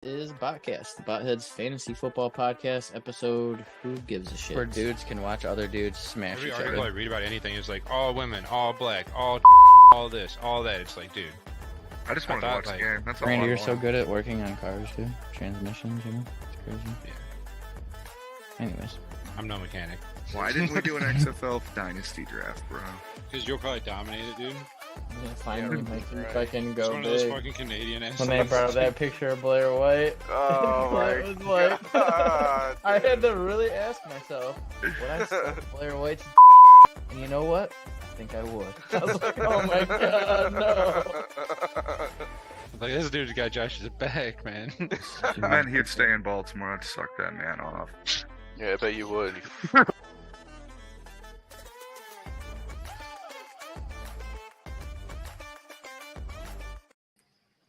is Botcast, the Botheads Fantasy Football Podcast, episode Who Gives a Shit? Where dudes can watch other dudes smash Every each article I other. read about anything is like all women, all black, all this, all that. It's like, dude. I just wanted to watch the game. That's all Randy, I you're want. so good at working on cars, dude. Transmissions, you know? It's crazy. Yeah. Anyways. I'm no mechanic. Why didn't we do an XFL Dynasty draft, bro? Because you'll probably dominate it, dude. Yeah, finally, Yeah, Mikey right. fucking It's go one of those big. fucking Canadian ass When they things. brought up that picture of Blair White, Oh that my was like, god. I had to really ask myself, would I suck Blair White's and you know what? I think I would. I was like, oh my god, no. Like, this dude's got Josh's back, man. Man, he'd stay in Baltimore. I'd suck that man off. Yeah, I bet you would.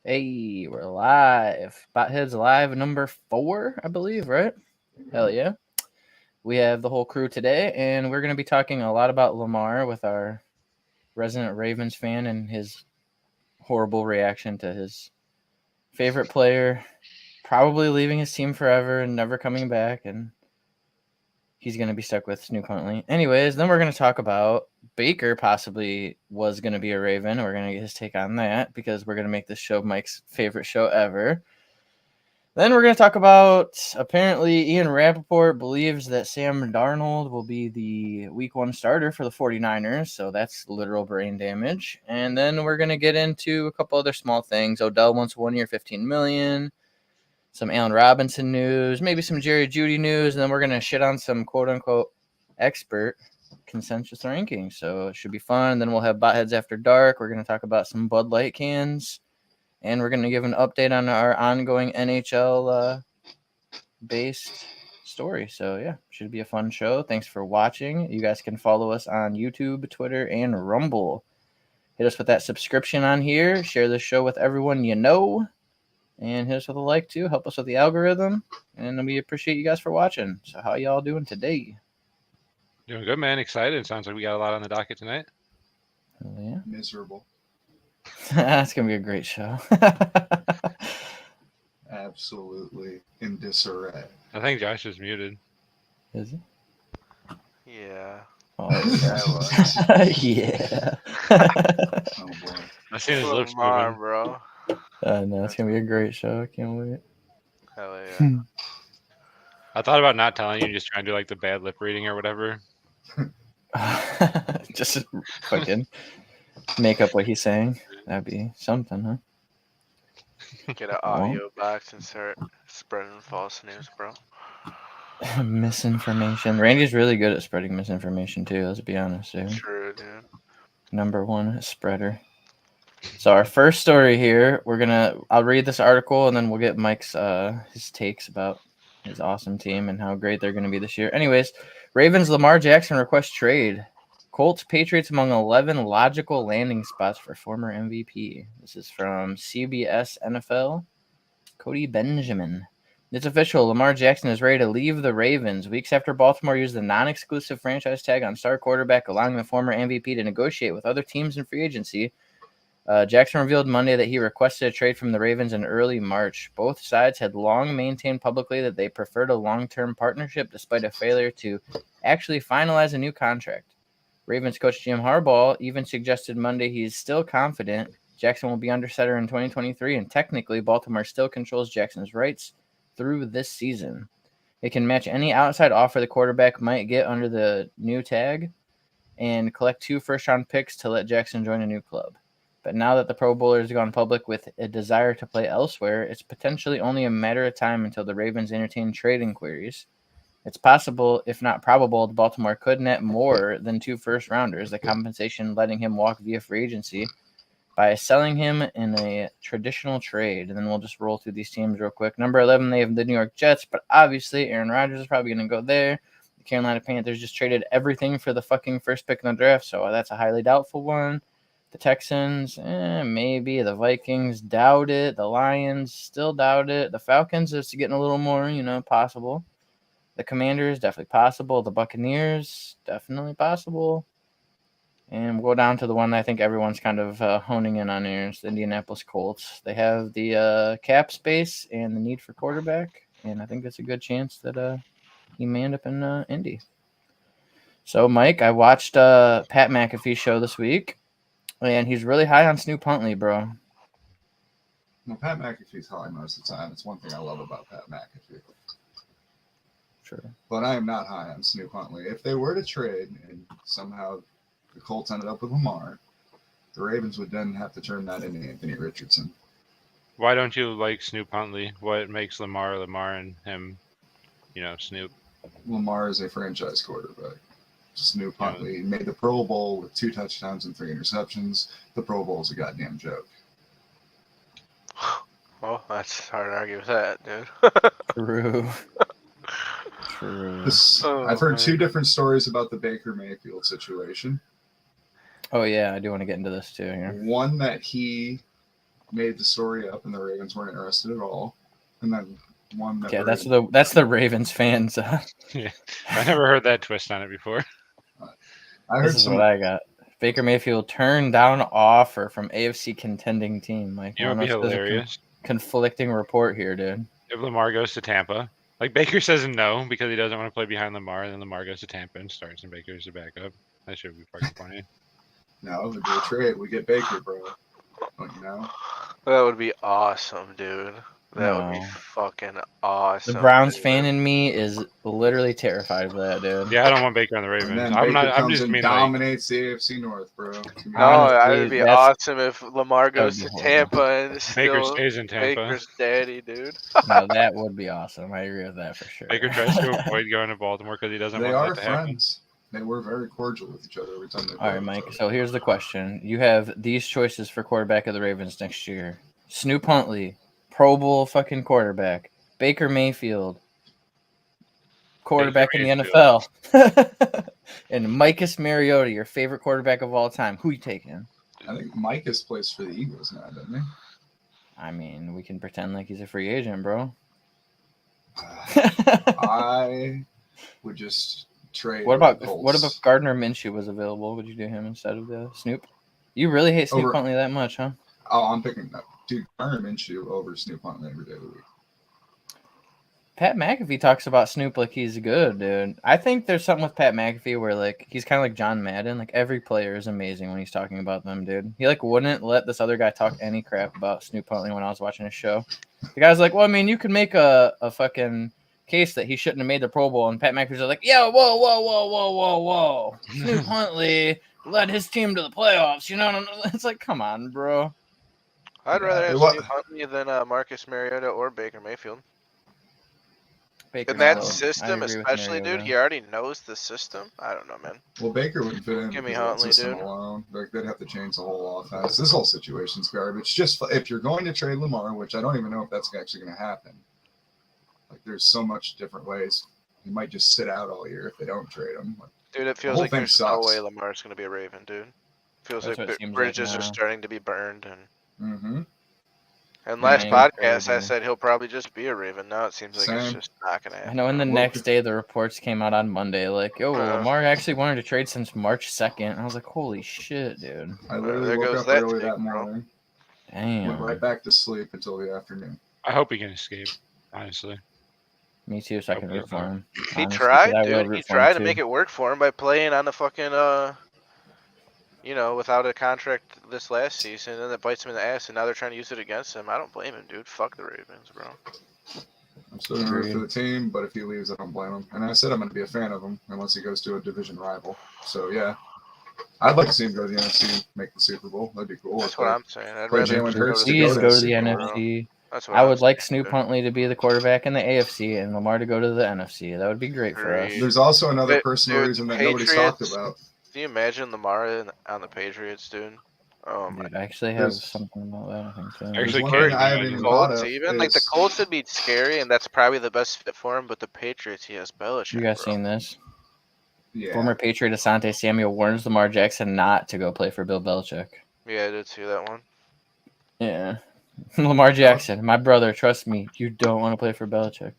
Hey, we're live. Botheads Live number 4, I believe, right? Hell yeah. We have the whole crew today, and we're going to be talking a lot about Lamar with our resident Ravens fan and his horrible reaction to his favorite player probably leaving his team forever and never coming back, and he's going to be stuck with Snoop Huntley. Anyways, then we're going to talk about Baker possibly was going to be a Raven. We're going to get his take on that because we're going to make this show Mike's favorite show ever. Then we're going to talk about, apparently, Ian Rappaport believes that Sam Darnold will be the week 1 starter for the 49ers, so that's literal brain damage. And then we're going to get into a couple other small things. Odell wants 1 year, $15 million. Some Allen Robinson news, maybe some Jerry Jeudy news, and then we're going to shit on some quote-unquote expert consensus rankings. So it should be fun. Then we'll have Botheads After Dark. We're going to talk about some Bud Light cans, and we're going to give an update on our ongoing NHL based story. So yeah, should be a fun show. Thanks for watching. You guys can follow us on YouTube, Twitter, and Rumble. Hit us with that subscription on here. Share this show with everyone you know. And hit us with a like, too. Help us with the algorithm. And we appreciate you guys for watching. So how y'all doing today? Doing good, man. Excited. Sounds like we got a lot on the docket tonight. Oh, yeah. Miserable. That's going to be a great show. Absolutely in disarray. I think Josh is muted. Is it? Yeah. Oh, I yeah. Oh boy. I seen his lips Lamar, moving. bro. No, it's going to be a great show. I can't wait. Hell yeah. I thought about not telling you and just trying to do like the bad lip reading or whatever. Just fucking make up what he's saying. That'd be something, huh? Get an audio box and start spreading false news, bro. Misinformation. Randy's really good at spreading misinformation, too. Let's be honest, dude. True, dude. Number 1 spreader. So our first story here, I'll read this article and then we'll get Mike's his takes about his awesome team and how great they're going to be this year. Anyways, Ravens Lamar Jackson request trade. Colts Patriots among 11 logical landing spots for former MVP. This is from CBS NFL. Cody Benjamin. It's official. Lamar Jackson is ready to leave the Ravens weeks after Baltimore used the non-exclusive franchise tag on star quarterback, allowing the former MVP to negotiate with other teams in free agency. Jackson revealed Monday that he requested a trade from the Ravens in early March. Both sides had long maintained publicly that they preferred a long-term partnership despite a failure to actually finalize a new contract. Ravens coach Jim Harbaugh even suggested Monday he's still confident Jackson will be under center in 2023, and technically Baltimore still controls Jackson's rights through this season. It can match any outside offer the quarterback might get under the new tag and collect 2 first-round picks to let Jackson join a new club. But now that the Pro Bowler has gone public with a desire to play elsewhere, it's potentially only a matter of time until the Ravens entertain trade inquiries. It's possible, if not probable, the Baltimore could net more than 2 first-rounders, the compensation letting him walk via free agency, by selling him in a traditional trade. And then we'll just roll through these teams real quick. Number 11, they have the New York Jets, but obviously Aaron Rodgers is probably going to go there. The Carolina Panthers just traded everything for the fucking first pick in the draft, so that's a highly doubtful one. The Texans, maybe. The Vikings, doubt it. The Lions, still doubt it. The Falcons is getting a little more, possible. The Commanders, definitely possible. The Buccaneers, definitely possible. And we'll go down to the one I think everyone's kind of honing in on here. It's the Indianapolis Colts. They have the cap space and the need for quarterback, and I think it's a good chance that he may end up in Indy. So, Mike, I watched Pat McAfee's show this week, and he's really high on Snoop Huntley, bro. Well, Pat McAfee's high most of the time. It's one thing I love about Pat McAfee. Sure. But I am not high on Snoop Huntley. If they were to trade and somehow the Colts ended up with Lamar, the Ravens would then have to turn that into Anthony Richardson. Why don't you like Snoop Huntley? What makes Lamar and him, Snoop? Lamar is a franchise quarterback. Snoop Huntley made the Pro Bowl with 2 touchdowns and 3 interceptions. The Pro Bowl is a goddamn joke. Well, that's hard to argue with that, dude. True. True. I've heard 2 different stories about the Baker Mayfield situation. Oh yeah, I do want to get into this too here. One that he made the story up and the Ravens weren't interested at all, and then one that that's the Ravens fans. Yeah, I never heard that twist on it before. I heard This is what I got. Baker Mayfield turned down an offer from AFC contending team. Like, It would be hilarious. Conflicting report here, dude. If Lamar goes to Tampa, like Baker says no because he doesn't want to play behind Lamar, and then Lamar goes to Tampa and starts, and Baker's the backup. That should be fucking funny. No, we do a trade. We get Baker, bro. Don't you know? That would be awesome, dude. That would be No. fucking awesome. The Browns dude. fan in me is literally terrified of that, dude. Yeah, I don't want Baker on the And Ravens. then I'm Baker not. I'm comes just and mean like, dominates the AFC North, bro. No, Honestly, it would be that's- awesome if Lamar goes be to horrible. Tampa and Baker still stays in Tampa. Baker's daddy, dude. No, that would be awesome. I agree with that for sure. Baker tries to avoid going to Baltimore because he doesn't They want are that to happen. friends. They were very cordial with each other every time they All played right, each Mike. other. So here's the question: you have these choices for quarterback of the Ravens next year: Snoop Huntley, Pro Bowl fucking quarterback; Baker Mayfield, quarterback in the Mayfield. NFL; and Marcus Mariota, your favorite quarterback of all time. Who you taking? I think Micah's plays for the Eagles now, doesn't he? I mean, we can pretend like he's a free agent, bro. I would just trade. What about the Colts. what if Gardner Minshew was available? Would you do him instead of the Snoop? You really hate Snoop Over- Huntley that much, huh? Oh, I'm picking that. Dude, Gardner Minshew over Snoop Huntley every day of the week. Pat McAfee talks about Snoop like he's good, dude. I think there's something with Pat McAfee where like he's kind of like John Madden. Like every player is amazing when he's talking about them, dude. He like wouldn't let this other guy talk any crap about Snoop Huntley when I was watching his show. The guy's like, well, I mean, you could make a fucking case that he shouldn't have made the Pro Bowl, and Pat McAfee's like, yeah, whoa. Snoop Huntley led his team to the playoffs. You know what I'm? It's like, come on, bro. I'd rather have What- Snoop Huntley than Marcus Mariota or Baker Mayfield. Baker In that Mayfield. I system, agree with especially, dude, Mariota. he already knows the system. I don't know, man. Well, Baker wouldn't fit in Give me because of that Huntley, system dude. alone. Like, they'd have to change the whole offense. This whole situation's garbage. Just if you're going to trade Lamar, which I don't even know if that's actually going to happen. Like, there's so much different ways. He might just sit out all year if they don't trade him. Like, Dude, it feels whole like thing there's sucks. no way Lamar's going to be a Raven, dude. Feels That's like what it seems like bridges now. are starting to be burned. And mm-hmm. last Yeah, podcast, I crazy. said he'll probably just be a Raven. Now it seems like it's Same. just not going to I happen. know in the Well, next day, the reports came out on Monday, like, yo, Lamar actually wanted to trade since March 2nd. I was like, holy shit, dude. I literally there woke goes up that early take, that bro. morning, went Damn. right back to sleep until the afternoon. I hope he can escape. Honestly, Me too, so I can root for him. He honestly, tried, 'cause I will dude. root He for him, tried to too. make it work for him by playing on the fucking, without a contract this last season, and then it bites him in the ass, and now they're trying to use it against him. I don't blame him, dude. Fuck the Ravens, bro. I'm still going to root for Agreed. the team, but if he leaves, I don't blame him. And I said I'm going to be a fan of him unless he goes to a division rival. So, yeah. I'd like to see him go to the NFC and make the Super Bowl. That'd be cool. That's what I'm saying. I'd play rather Jalen him go Hurts to to Please go go to to the Super Bowl. NFC. That's what I I'm would like saying, Snoop dude. Huntley to be the quarterback in the AFC and Lamar to go to the NFC. That would be great for us. Agreed. There's also another But, personal dude, reason the that nobody's talked Patriots- about. Can you imagine Lamar on the Patriots, dude? Oh my Dude, I actually have There's- something about that, I think, too. Actually, There's one can't thing I haven't imagine. even thought Colts of even like the is- Colts would be scary, and that's probably the best fit for him. But the Patriots, he has Belichick. You guys bro. seen this? Yeah. Former Patriot Asante Samuel warns Lamar Jackson not to go play for Bill Belichick. Yeah, I did see that one. Yeah. Lamar Jackson, my brother, trust me, you don't want to play for Belichick.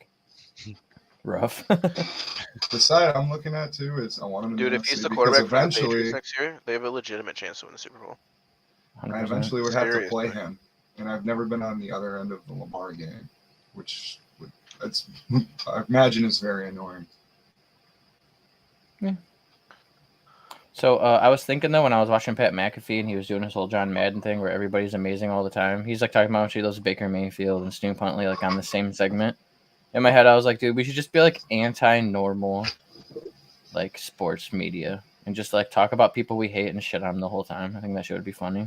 rough. The side I'm looking at too is I want him in Dude, the if he's NFC the because quarterback for the eventually Patriots next year, they have a legitimate chance to win the Super Bowl. I 100%. eventually would have to play Seriously. him, and I've never been on the other end of the Lamar game, which that's I imagine is very annoying. So I was thinking though when I was watching Pat McAfee and he was doing his whole John Madden thing where everybody's amazing all the time. He's like talking about how much he loves Baker Mayfield and Snoop Huntley like on the same segment. In my head, I was like, dude, we should just be like anti-normal, like sports media and just like talk about people we hate and shit on them the whole time. I think that shit would be funny.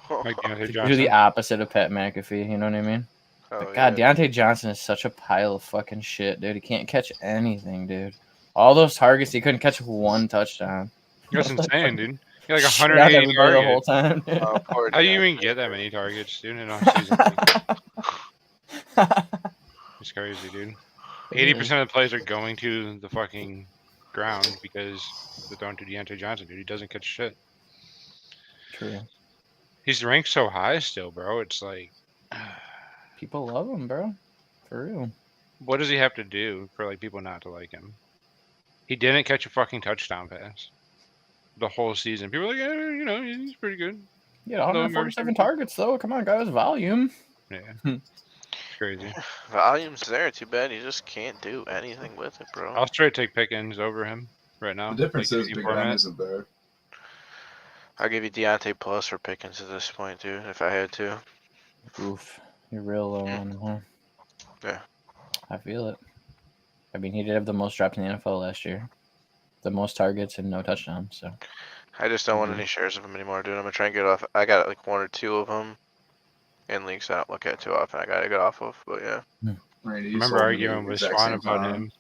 Like Deontay Do Johnson. the opposite of Pat McAfee. You know what I mean? Oh, But God, yeah. Deontay Johnson is such a pile of fucking shit, dude. He can't catch anything, dude. All those targets, he couldn't catch one touchdown. That's insane, dude. He had like Shit on 180 everybody the whole targets. time. Oh, poor How do you Deontay. even get that many targets, dude, in a season? It's crazy, dude. 80% of the plays are going to the fucking ground because they're throwing to Deontay Johnson, dude. He doesn't catch shit. True. He's ranked so high still, bro. It's like, People love him, bro. For real. what does he have to do for like people not to like him? He didn't catch a fucking touchdown pass the whole season. People are like, yeah, you know, he's pretty good. Yeah, 147 targets though. Come on, guys, volume. Yeah. Crazy. Volume's there. Too bad you just can't do anything with it, bro. I'll straight take Pickens over him right now. The difference like, is in Big format. Ben isn't there. I'll give you Deontay plus for Pickens at this point, dude, if I had to. Oof, you're real low on him, huh? Yeah. I feel it. I mean, he did have the most drops in the NFL last year, the most targets and no touchdowns. So I just don't want Mhm. any shares of him anymore, dude. I'm gonna try and get off. I got like one or two of them in leagues I don't look at too often. I gotta get off of, but yeah. Randy, you Remember sold me the arguing with exact Swan same about time. him.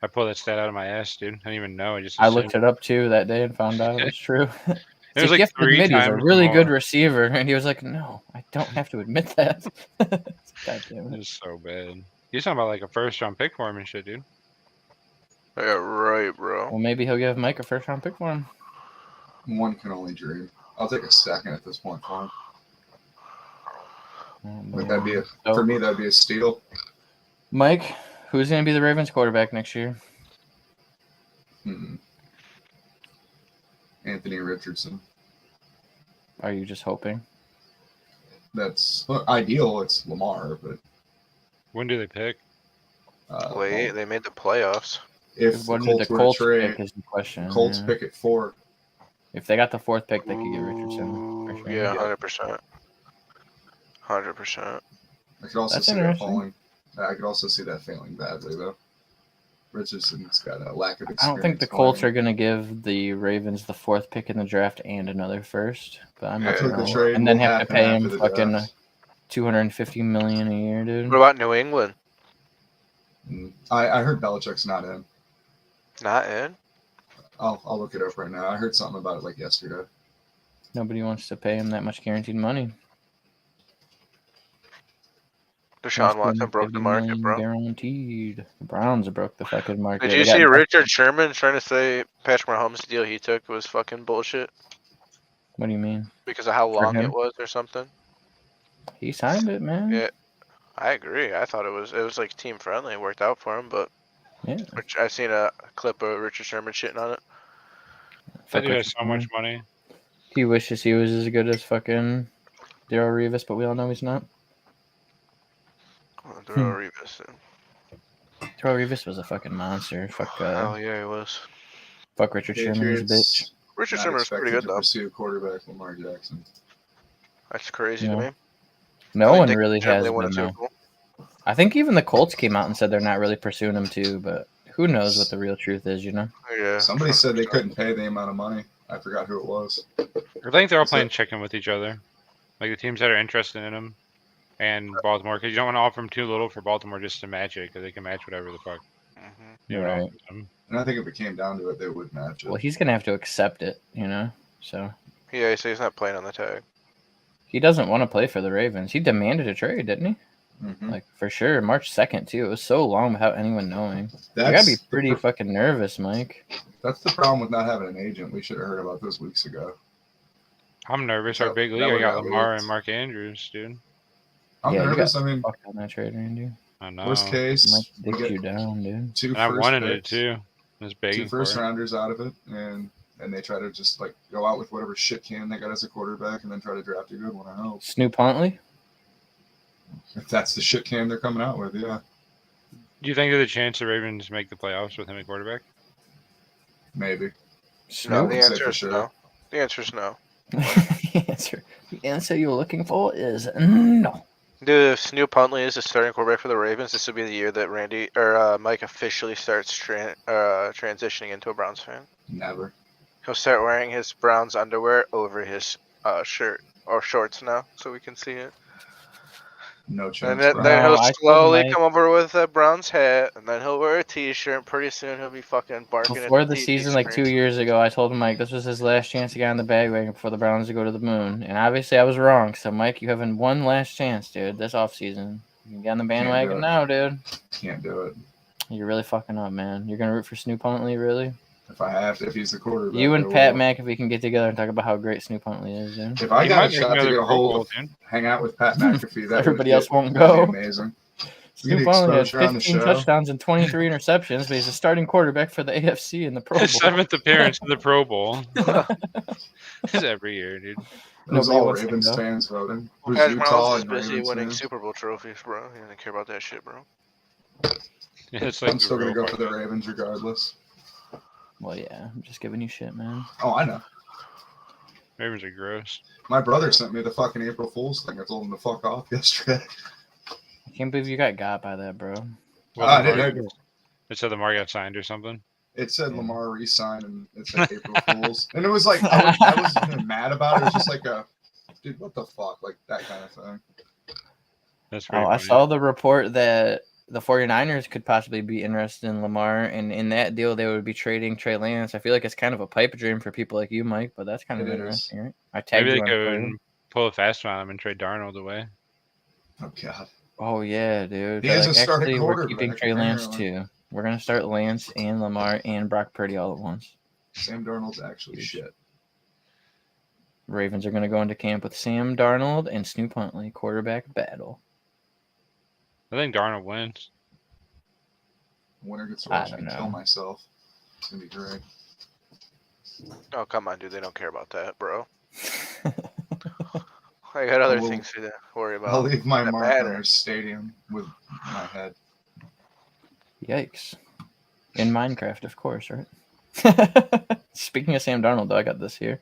I pulled that stat out of my ass, dude. I didn't even know. I just I assumed. looked it up too that day and found out it was true. It was like Gift 3 admit he's a times really good more. receiver, and he was like, "No, I don't have to admit that." God damn it! It's so bad. He's talking about like a first round pick for him and shit, dude. Yeah, right, bro. Well, maybe he'll give Mike a first round pick for him. One can only dream. I'll take a second at this point for him. But that'd be for me. That'd be a steal. Mike, who's going to be the Ravens quarterback next year? Anthony Richardson. Are you just hoping? That's ideal. It's Lamar, but When do they pick? Wait, well, they made the playoffs. if the What did Colts were to trade, pick is the question. Colts yeah. pick at 4. If they got the 4th pick, they could get Richardson. For Ooh, sure. yeah, Yeah. 100%. 100%. I could also That's see that interesting. falling. I could also see that failing badly though. Richardson's got a lack of experience. I don't think the Colts are going to give the Ravens the 4th pick in the draft and another first. But I'm Yeah, not I think the gonna- trade and then will have to happen pay after him the fucking draft. $250 million a year, dude. What about New England? I heard Belichick's not in. Not in? I'll look it up right now. I heard something about it like yesterday. Nobody wants to pay him that much guaranteed money. Deshaun Watson broke the $250 market, million bro. Guaranteed. The Browns broke the fucking market. Did They you got see nothing. Richard Sherman trying to say Patrick Mahomes' deal he took was fucking bullshit What do you mean? because of how long him? it was or something? He signed it, man. Yeah, I agree. I thought it was like team friendly. It worked out for him, but Yeah. which I've seen a clip of Richard Sherman shitting on it. That Fuck dude has Richard so much Sherman. money. He wishes he was as good as fucking Darrell Revis, but we all know he's not. Oh, Darrell Revis. Darrell Revis was a fucking monster. Fuck Hell yeah, he was. fuck Richard Sherman, he's a bitch. Patriots Richard not Sherman was pretty expected good to though. pursue quarterback Lamar Jackson. That's crazy Yeah. to me. No I one think really Germany has won a been, Super though. Bowl. I think even the Colts came out and said they're not really pursuing him too, but who knows what the real truth is, you know? Yeah. Somebody said they 100%. couldn't pay the amount of money. I forgot who it was. I think they're all Is playing that- chicken with each other. Like the teams that are interested in him and Baltimore, because you don't want to offer him too little for Baltimore just to match it, because they can match whatever the fuck Mhm. you Right. offer them. And I think if it came down to it, they would match it. Well, he's gonna have to accept it, you know? So Yeah, so he's not playing on the tag. he doesn't want to play for the Ravens. He demanded a trade, didn't he? Mhm. Like for sure, March 2nd too. It was so long without anyone knowing. You gotta That's be the pretty fucking nervous, Mike. That's the problem with not having an agent. We should have heard about this weeks ago. I'm nervous. Our That- big that league, I would've got got Lamar leaked. and Mark Andrews, dude. I'm Yeah, you nervous. I mean, Fuck on that trade, Randy. I know. Worst case, Mike we digs get you down, dude. two And I first wanted it picks, too. I was begging 2 for first it. rounders out of it, and they try to just like go out with whatever shit can they got as a quarterback, and then try to draft a good one. I hope Snoop Huntley? if that's the shit can they're coming out with, yeah, Do you think there's a chance the Ravens make the playoffs with him at quarterback? maybe. No, Snoop? the Wouldn't say answer for is sure. no. The answer is no. The answer you're looking for is no. Dude, if Snoop Huntley is the starting quarterback for the Ravens, this will be the year that Mike officially starts transitioning into a Browns fan. Never. He'll start wearing his Browns underwear over his shirt or shorts now, so we can see it. No chance. And bro. then No, he'll I told slowly Mike- come over with a Browns hat, and then he'll wear a T-shirt. And pretty soon he'll be fucking barking Before at the TV season, like 2 screen. years ago, I told Mike this was his last chance to get on the bandwagon before the Browns to go to the moon. And obviously, I was wrong. So, Mike, you have one last chance, dude, this offseason. You can get on the bandwagon it. now, dude. Can't do it. You're really fucking up, man. You're going to root for Snoop Huntley, really? If I have to, if he's the quarterback. You I and Pat will. McAfee can get together and talk about how great Snoop Huntley is, dude. If I He got a might make shot to another get a Pro hold Bowl, of, dude. hang out with Pat McAfee, that Everybody would else won't that'd go. be amazing. Snoop Get Huntley has exposure on the 15 show. touchdowns and 23 interceptions, but he's a starting quarterback for the AFC in the Pro Bowl. His 7th appearance in the Pro Bowl. It's every year, dude. It was Nobody all wants to Ravens go. fans voting. It was Pat Utah Miles is and busy Ravens winning fans. Super Bowl trophies, bro. He doesn't care about that shit, bro. Yeah, it's like I'm still gonna real go for the fucked up. Ravens regardless. Well, yeah, I'm just giving you shit, man. Oh, I know. Ravens are gross. My brother sent me the fucking April Fool's thing. I told him to fuck off yesterday. I can't believe you got by that, bro. Well, I Lamar- didn't. It said Lamar got signed or something. It said Yeah. Lamar re-signed and it said April Fool's. And it was like, I wasn't even mad about it. It was just like dude, what the fuck? Like that kind of thing. That's Oh, pretty I funny. saw the report that the 49ers could possibly be interested in Lamar, and in that deal, they would be trading Trey Lance. I feel like it's kind of a pipe dream for people like you, Mike, but that's kind of It is. interesting, right? I tagged Maybe you they on could Twitter. pull a fast one on him and trade Darnold away. Oh, God. Oh, yeah, dude. He They're is like, a starting actually, we're keeping quarterback, Trey Lance, apparently. too. We're going to start Lance and Lamar and Brock Purdy all at once. Sam Darnold's actually shit. Ravens are going to go into camp with Sam Darnold and Snoop Huntley, quarterback battle. I think Darnold wins. Winner gets to I watch don't me know. kill myself. It's gonna be great. Oh, come on, dude. They don't care about that, bro. I got other will- things to worry about. I'll leave my that mark matter. on our stadium with my head. Yikes. In Minecraft, of course, right? Speaking of Sam Darnold, though, I got this here.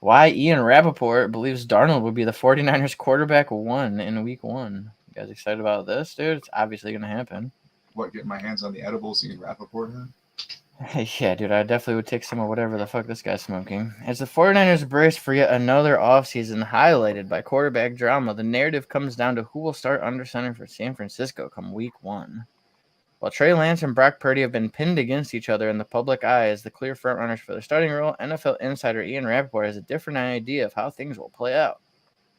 Why Ian Rappaport believes Darnold will be the 49ers quarterback 1 in week 1. You guys excited about this, dude? It's obviously going to happen. What, get my hands on the edibles Ian Rappaport had? Yeah, dude, I definitely would take some of whatever the fuck this guy's smoking. As the 49ers brace for yet another offseason highlighted by quarterback drama, the narrative comes down to who will start under center for San Francisco come week 1. While Trey Lance and Brock Purdy have been pinned against each other in the public eye as the clear frontrunners for their starting role, NFL insider Ian Rappaport has a different idea of how things will play out.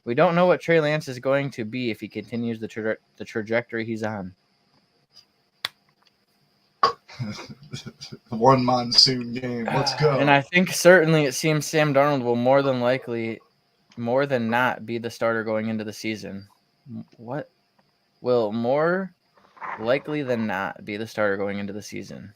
We don't know what Trey Lance is going to be if he continues the trajectory he's on. One monsoon game. Let's go. And I think certainly it seems Sam Darnold will more than not be the starter going into the season. What? Will more likely than not be the starter going into the season.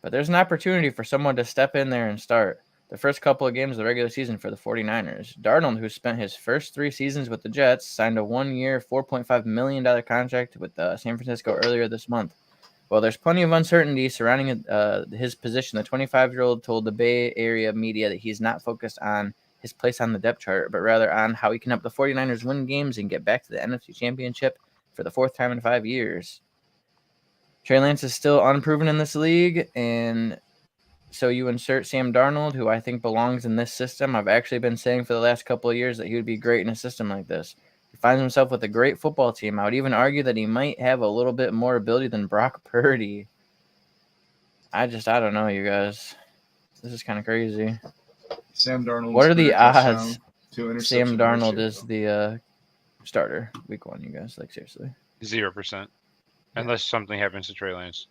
But there's an opportunity for someone to step in there and start the first couple of games of the regular season for the 49ers. Darnold, who spent his first 3 seasons with the Jets, signed a 1-year, $4.5 million contract with San Francisco earlier this month. While there's plenty of uncertainty surrounding his position, the 25-year-old told the Bay Area media that he's not focused on his place on the depth chart, but rather on how he can help the 49ers win games and get back to the NFC Championship for the 4th time in 5 years. Trey Lance is still unproven in this league, and so you insert Sam Darnold, who I think belongs in this system. I've actually been saying for the last couple of years that he would be great in a system like this. He finds himself with a great football team. I would even argue that he might have a little bit more ability than Brock Purdy. I don't know, you guys. This is kind of crazy. Sam Darnold. What are the odds Sam Sam Darnold is the starter week 1, you guys? Like, seriously. 0%. Unless something happens to Trey Lance.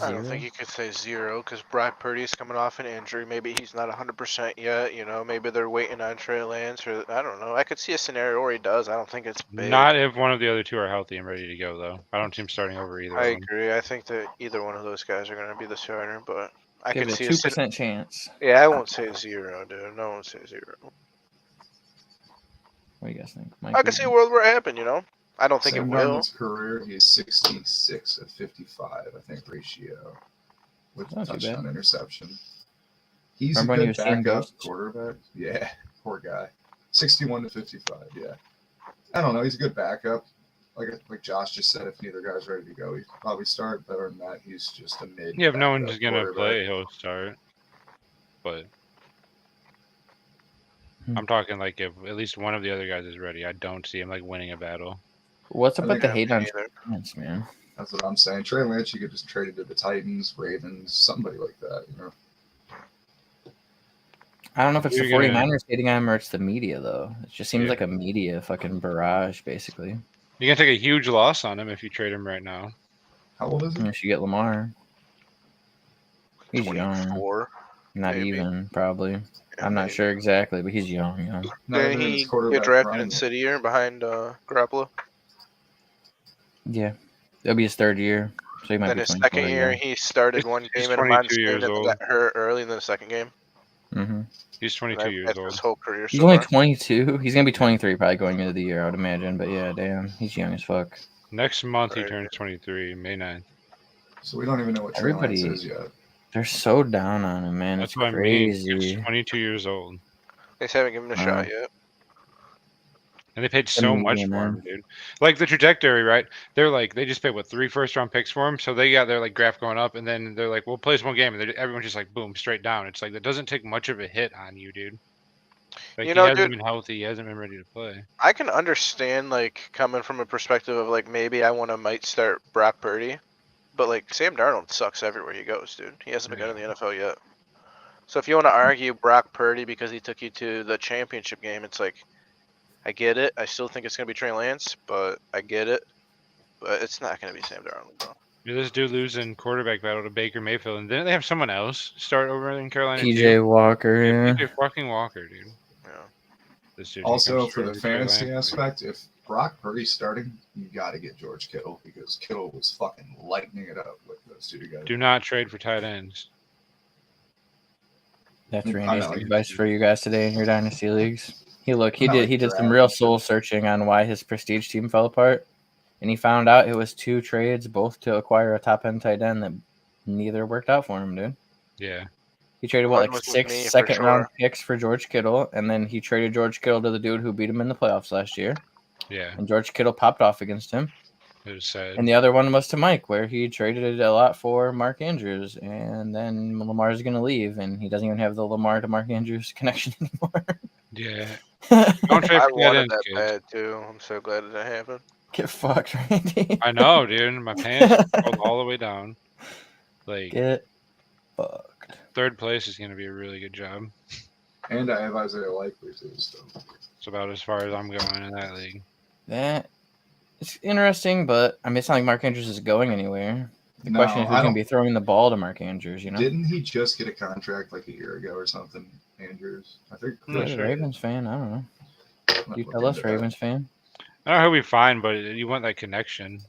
I don't think you could say 0 because Brock Purdy's coming off an injury. Maybe he's not 100% yet. You know, maybe they're waiting on Trey Lance, or I don't know. I could see a scenario where he does. I don't think it's big. Not if one of the other two are healthy and ready to go, though. I don't see him starting over either I of them. agree. I think that either one of those guys are going to be the starter, but I Give could it see a 2% chance. Yeah, I won't say 0, dude. No one say 0. What do you guys think? Mike, I could see a world where it happened. You know, I don't think Sam it will. Darnold's career, he's 66 of 55, I think, ratio with Not too touchdown bad. interception. He's Remember a when he good was seeing backup ghosts? quarterback. Yeah, poor guy. 61 to 55. Yeah, I don't know. He's a good backup. Like Josh just said, if neither guy's ready to go, he'd probably start. Better than that, he's just a mid. Yeah, if no backup one's gonna quarterback. play, he'll start. But Hmm. I'm talking like if at least one of the other guys is ready, I don't see him like winning a battle. What's up I with the think hate on either. Lance, man? That's what I'm saying. Trey Lance, you could just trade it to the Titans, Ravens, somebody like that. You know. I don't know if it's the You're gonna- 49ers hating on him or it's the media, though. It just seems Yeah. like a media fucking barrage, basically. You're gonna take a huge loss on him if you trade him right now. How old is he? Unless you get Lamar. He's young. 24. Not maybe. even, probably. Yeah, I'm not maybe. sure exactly, but he's young. Not Did even in his he get quarterback drafted prime in yet. City year behind Garoppolo? Yeah. It'll be his third year, so he might Then be his 24. second year, he started one He's game in a 22 Monster years and then old. got hurt early in the second game. Mm-hmm. He's 22 And years that's old. his whole career He's so only far. 22. He's going to be 23 probably going into the year, I would imagine. But yeah, damn. He's young as fuck. Next month he Right. turns 23, May 9th. So we don't even know what Trey Lance Everybody- is yet. They're so down on him, man. That's It's what I mean. crazy. He's 22 years old. They just haven't given him a shot yet. And they paid so much media, for man. him, dude. Like the trajectory, right? They're like, they just paid what 3 first-round picks for him, so they got their like graph going up, and then they're like, we'll play this one game, and everyone's just like, boom, straight down. It's like that doesn't take much of a hit on you, dude. Like You he know, hasn't dude- been healthy, he hasn't been ready to play. I can understand like coming from a perspective of like maybe I want to might start Brock Purdy, but like Sam Darnold sucks everywhere he goes, dude. He hasn't been good in the NFL yet. So if you want to argue Brock Purdy because he took you to the championship game, it's like I get it. I still think it's gonna be Trey Lance, but I get it. But it's not gonna be Sam Darnold, bro. Dude, this dude losing quarterback battle to Baker Mayfield, and didn't they have someone else start over in Carolina? PJ too? Walker, Yeah, yeah. PJ fucking Walker, dude. Yeah. This dude, he Also, comes for the straight over Trey fantasy Lance. aspect, if Brock Purdy's starting, you got to get George Kittle because Kittle was fucking lightening it up with those two together. Do not trade for tight ends. That's I Randy's know. advice for you guys today in your dynasty leagues. He Not did like some draft. real soul searching on why his prestige team fell apart, and he found out it was 2 trades, both to acquire a top end tight end that neither worked out for him, dude. Yeah. He traded One like was with 6 me, for second-round sure. picks for George Kittle, and then he traded George Kittle to the dude who beat him in the playoffs last year, Yeah. and George Kittle popped off against him. It was sad. And the other one was to Mike, where he traded it a lot for Mark Andrews, and then Lamar's going to leave, and he doesn't even have the Lamar to Mark Andrews connection anymore. Yeah. Don't trade I for tight wanted ends, that kids. bad too. I'm so glad it didn't happen. Get fucked, Randy. I know, dude. My pants rolled all the way down. Like Get fucked. third place is gonna be a really good job. And I have Isaiah Likely too. So It's about as far as I'm going in that league. That it's interesting, but I mean, it's not like Mark Andrews is going anywhere. The No, question is who's I going don't- to be throwing the ball to Mark Andrews, you know? didn't he just get a contract like a year ago or something? Andrews, I think. I'm not You're a sure. Ravens fan. I don't know. I'm You not tell looking us, into that. Ravens fan. I don't know he'll be fine, but you want that connection.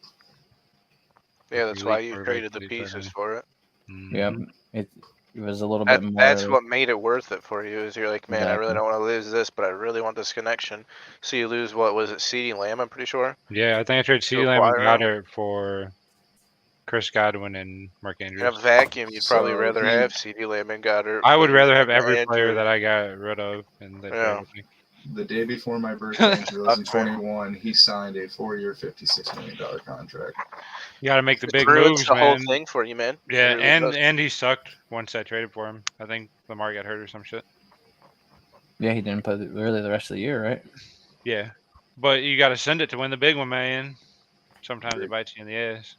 Yeah, that's why you Quarterback traded the to be tight pieces end. for it. Yep. Mhm. It was a little bit more. That's what made it worth it for you. Is you're like, man, I really Exactly. don't want to lose this, but I really want this connection. So you lose what was it, CeeDee Lamb? I'm pretty sure. Yeah, I think I traded CeeDee Lamb and acquire him? Goddard for Chris Godwin and Mark In a Andrews. vacuum, you'd probably So rather he- have CeeDee Lamb and Goddard. I would than rather have every Andrews. player that I got rid of and they Yeah. played with me. The day before my birthday in That's fair. 2021, he signed a 4-year, $56 million contract. You got to make the It big ruins moves, the whole man. thing for you, man. It Yeah, really and does. and he sucked once I traded for him. I think Lamar got hurt or some shit. Yeah, he didn't play really the rest of the year, right? Yeah, but you got to send it to win the big one, man. Sometimes Agreed. it bites you in the ass.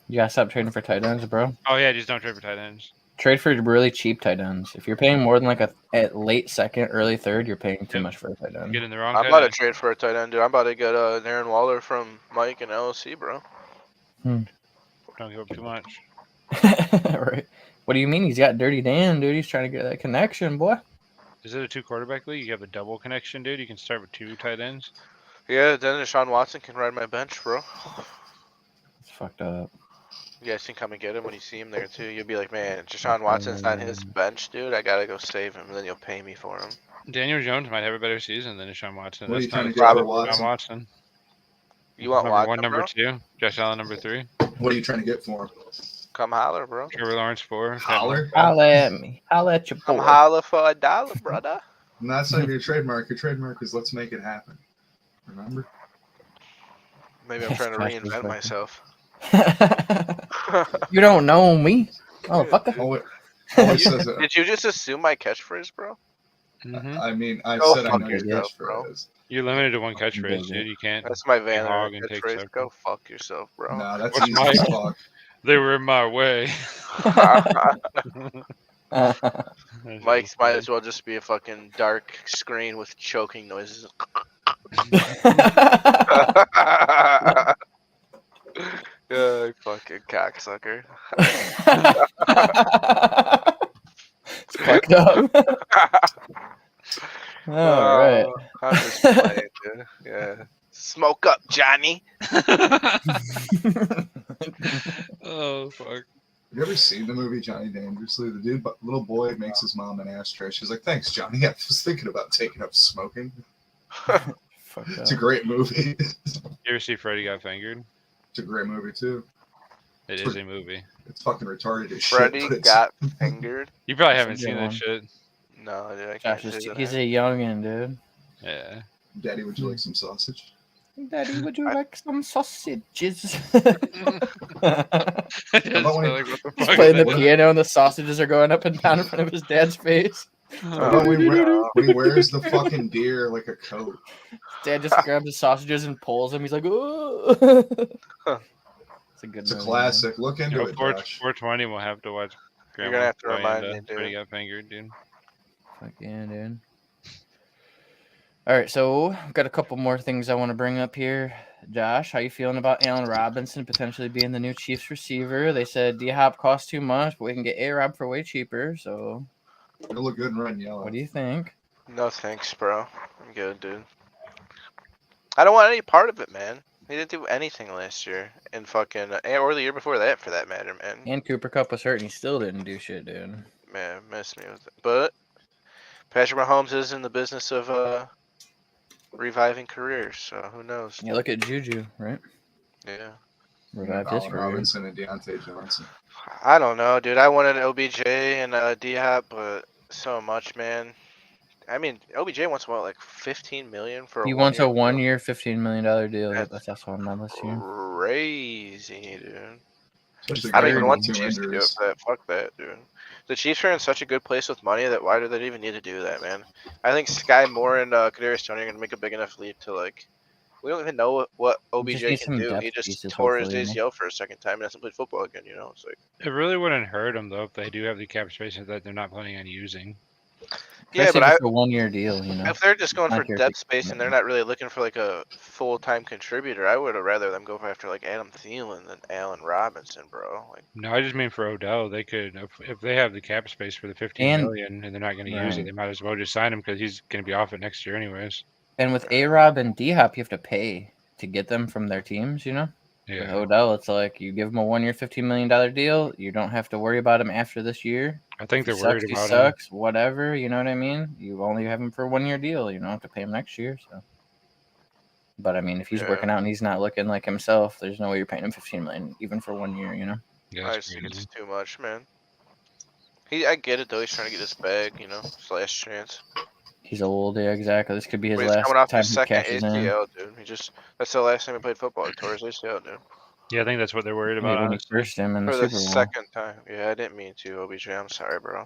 You got to stop trading for tight ends, bro. Oh yeah, just don't trade for tight ends. Trade for really cheap tight ends. If you're paying more than like at late second, early third, you're paying too Yep. much for a tight end. Get in the wrong I'm tight about to end. trade for a tight end, dude. I'm about to get Darren Waller from Mike and LSC, bro. Don't give up too much. Right. What do you mean? He's got Dirty Dan, dude. He's trying to get that connection, boy. Is it a 2 quarterback league? You have a double connection, dude. You can start with 2 tight ends. Yeah, then Deshaun Watson can ride my bench, bro. It's fucked up. You guys can come and get him when you see him there too. You'll be like, man, Deshaun Watson's on his bench, dude. I gotta go save him, and then you'll pay me for him. Daniel Jones might have a better season than Deshaun Watson. What are That's you trying to not get for probably Watson? Deshaun Watson. You want Number Watson, 1, number bro? 2. Josh Allen, number 3. What are you trying to get for him? Come holler, bro. Trevor Lawrence, 4. Holler? Holla at me. Holla at your Come boy. holler for $1, brother. And that's not your trademark. Your trademark is let's make it happen. Remember? Maybe I'm Yes, trying to Josh reinvent was myself. You don't know me. Oh, fucker. Oh, it always says it. Did you just assume my catchphrase, bro? Mm-hmm. I mean, I Go said I fuck know your yourself, bro. catchphrase. You're limited to one catchphrase, Bullshit. dude. You can't. That's my hog Van and take catchphrase. separate. Go fuck yourself, bro. Nah, that's What's easy my- as fuck. They were in my way. Mike's might as well just be a fucking dark screen with choking noises. Yeah, fucking cocksucker. It's fucked up. All right. I'm just playing, dude. Yeah. Smoke up, Johnny. Oh fuck. Have you ever seen the movie Johnny Dangerously? The dude, little boy, makes his mom an ashtray. She's like, "Thanks, Johnny. I was thinking about taking up smoking." Fucked It's a up. great movie. You ever see Freddy Got Fingered? It's a great movie too. It is a movie. It's fucking retarded as Freddy shit. But it's, got fingered. You probably That's a haven't good seen that one. shit. No, dude, I Josh can't is say that. he's a youngin', dude. Yeah. Daddy, would you like some sausage? Daddy, would you like some sausages? Just about when like, what the He's fuck playing is the that? piano and the sausages are going up and down in front of his dad's face. How about when no. he wears the fucking deer like a coat? Dad just grabs the sausages and pulls them. He's like, "Oh!" It's a good. It's a movie, classic. Look into Yo, it, 420 we'll have to watch. You're gonna have to Grandma remind Miranda, me, dude. Freddy Got Fingered, dude. Man. Fuck yeah, dude. All right, so I've got a couple more things I want to bring up here. Josh, how you feeling about Allen Robinson potentially being the new Chiefs receiver? They said D-Hop costs too much, but we can get A-Rob for way cheaper. So, It'll look good in red and yellow. what do you think? No thanks, bro. I'm good, dude. I don't want any part of it, man. He didn't do anything last year, and fucking or the year before that, for that matter, man. And Cooper Kupp was hurt, and he still didn't do shit, dude. Man, mess me with it. But Patrick Mahomes is in the business of reviving careers, so who knows? Yeah, look at Juju, right? Yeah. Revived his Allen career. Robinson and Deontay Johnson. I don't know, dude. I wanted OBJ and D-Hop, but so much, man. I mean, OBJ wants what, like 15 million for He a wants a one-year one-year, $15 million deal. Yep, That's that's also on my list here. crazy, dude. Especially I don't Gary even want with the two Chiefs to do it injuries. for that. Fuck that, dude. The Chiefs are in such a good place with money that why do they even need to do that, man? I think Sky Moore and Kadarius Toney are gonna make a big enough leap to like. We don't even know what OBJ need can some do. depth He just pieces, tore his hopefully, you know? ACL for a second time and hasn't played football again. You know, it's like It really wouldn't hurt them though if they do have the cap space that they're not planning on using. yeah, Especially but if it's a one-year deal, you know. if they're just going I for care if depth they- space and they're not really looking for like a full-time contributor, I would have rather them go after like Adam Thielen than Allen Robinson, bro. Like, No, I just mean for Odell, they could if they have the cap space for the 15 And- million and they're not going to use it, Right. they might as well just sign him because he's going to be off it next year anyways. And with A-Rob and D-Hop, you have to pay to get them from their teams, you know? With Yeah, Odell, it's like you give him a one-year, $15 million deal. You don't have to worry about him after this year. I think If they're worried he about him. sucks, whatever, you know what I mean? You only have him for a one-year deal. You don't have to pay him next year. So, but I mean, if he's Yeah. working out and he's not looking like himself, there's no way you're paying him $15 million even for 1 year. You know? Yeah, I that's just think crazy. it's too much, man. I get it though. He's trying to get his bag, you know, his last chance. He's old. Yeah, exactly. This could be his But he's last coming off time his he second cashes in. ACL, dude. That's the last time he played football. He tore his ACL, dude. Yeah, I think that's what they're worried about. Maybe when he Honestly. cursed him in the For the Super Bowl. second time. Yeah, I didn't mean to, OBJ. I'm sorry, bro.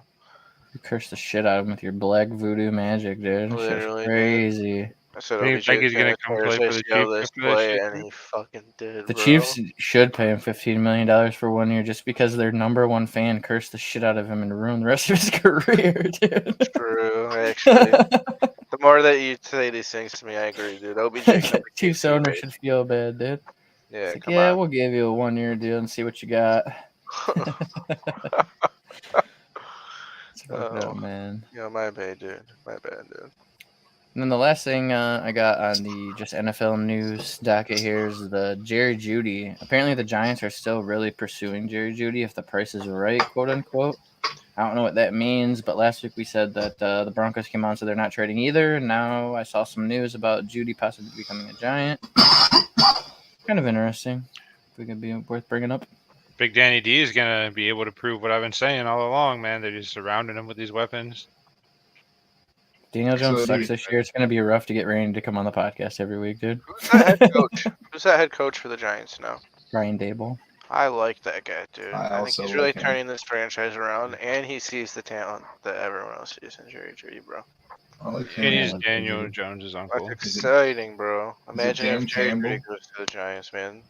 You cursed the shit out of him with your black voodoo magic, dude. That shit's Literally, dude. crazy. I said Do you OBJ think was he's gonna gonna come tear his play for the ACL Chiefs this after that play, shit, and dude? he fucking did, The bro. Chiefs should pay him $15 million for 1 year just because their number one fan cursed the shit out of him and ruined the rest of his career, dude. True, actually. The more that you say these things to me, I agree, dude. OBJ never Chiefs gave me owner raise. should feel bad, dude. Yeah, It's like, come yeah, on. we'll give you a 1 year deal and see what you got. It's fucked up, man. Yeah, my bad, dude. My bad, dude. And then the last thing I got on the just NFL news docket here is the Jerry Jeudy. Apparently, the Giants are still really pursuing Jerry Jeudy if the price is right, quote unquote. I don't know what that means, but last week we said that the Broncos came on, so they're not trading either. Now I saw some news about Jeudy possibly becoming a Giant. Kind of interesting. If we could be worth bringing up. Big Danny D is gonna be able to prove what I've been saying all along, man. They're just surrounding him with these weapons. Daniel Jones So, sucks dude- this year. It's going to be rough to get Randy to come on the podcast every week, dude. Who's that head coach? Who's that head coach for the Giants now? Brian Dable. I like that guy, dude. I I think also he's really like him. turning this franchise around, and he sees the talent that everyone else sees in Jerry Jeudy, bro. I like him. It is like Daniel Jeudy. Jones' That's uncle. exciting, bro. Imagine Dan if Jerry Campbell? Jeudy goes to the Giants, man.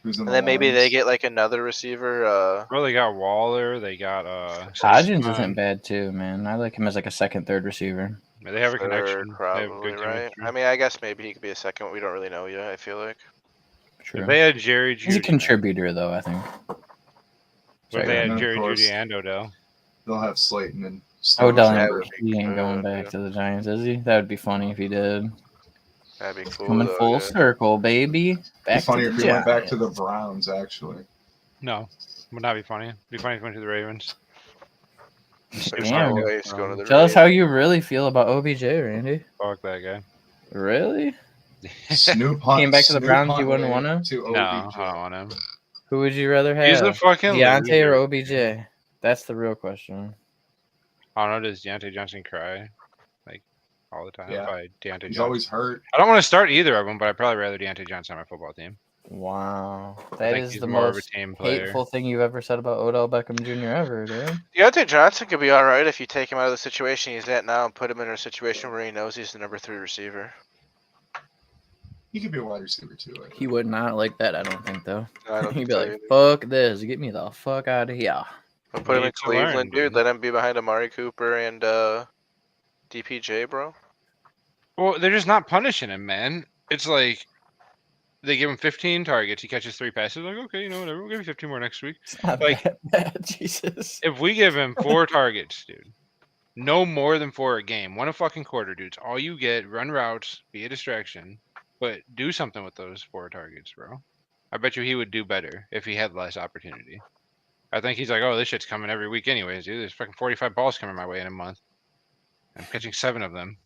Who's in And the then maybe they Lions? get like another receiver. Bro, they got Waller. They got Hodgins Saquon. isn't bad too, man. I like him as like a second, third receiver. They have a Third, connection. They have probably, good right? chemistry. I mean, I guess maybe he could be a second. We don't really know yet. I feel like. True. If they had Jerry Jeudy, He's a man. contributor, though. I think. What Sorry, if they and had of Jerry course- Jeudy and Odell? They'll have Slayton and Odell, That ain't- would be he ain't going good, back yeah. to the Giants, is he? That would be funny if he did. That'd be cool. Coming though, full yeah. circle, baby. It'd Back be funny to if the he went back to the Giants. Browns, actually. No, would not be funny. It'd be funny if he went to the Ravens. There's Damn. no way he's going to the Tell us how Ravens. you really feel about OBJ, Randy. Fuck that guy. Really? Snoop Hunt Came back to the Snoop Browns, you Huntley wouldn't want him? To No, OBJ. I don't want him. Who would you rather have? He's a fucking Deontay or loser. OBJ? That's the real question. I don't know. Does Deontay Johnson cry like all the time? Yeah. Probably Deontay He's Johnson. always hurt. I don't want to start either of them, but I'd probably rather Deontay Johnson on my football team. Wow. I That think is he's the more of a most team player. hateful thing you've ever said about Odell Beckham Jr. ever, dude. Deontay Johnson could be all right if you take him out of the situation he's at now and put him in a situation where he knows he's the number 3 receiver. He could be a wide receiver too. I think. He would not like that, I don't think, though. I don't He'd think be so like, either. fuck this. Get me the fuck out of here. We'll put him in Need to learn, Cleveland, dude. dude. Let him be behind Amari Cooper and DPJ, bro. Well, they're just not punishing him, man. It's like they give him 15 targets. He catches 3 passes. Like, okay, you know, whatever. We'll give you 15 more next week. It's not Like- that bad, Jesus. If we give him 4 targets, dude, no more than 4 a game. 1 a fucking quarter, dude. It's all you get. Run routes, be a distraction, but do something with those 4 targets, bro. I bet you he would do better if he had less opportunity. I think he's like, oh, this shit's coming every week anyways, dude. There's fucking 45 balls coming my way in a month. I'm catching 7 of them.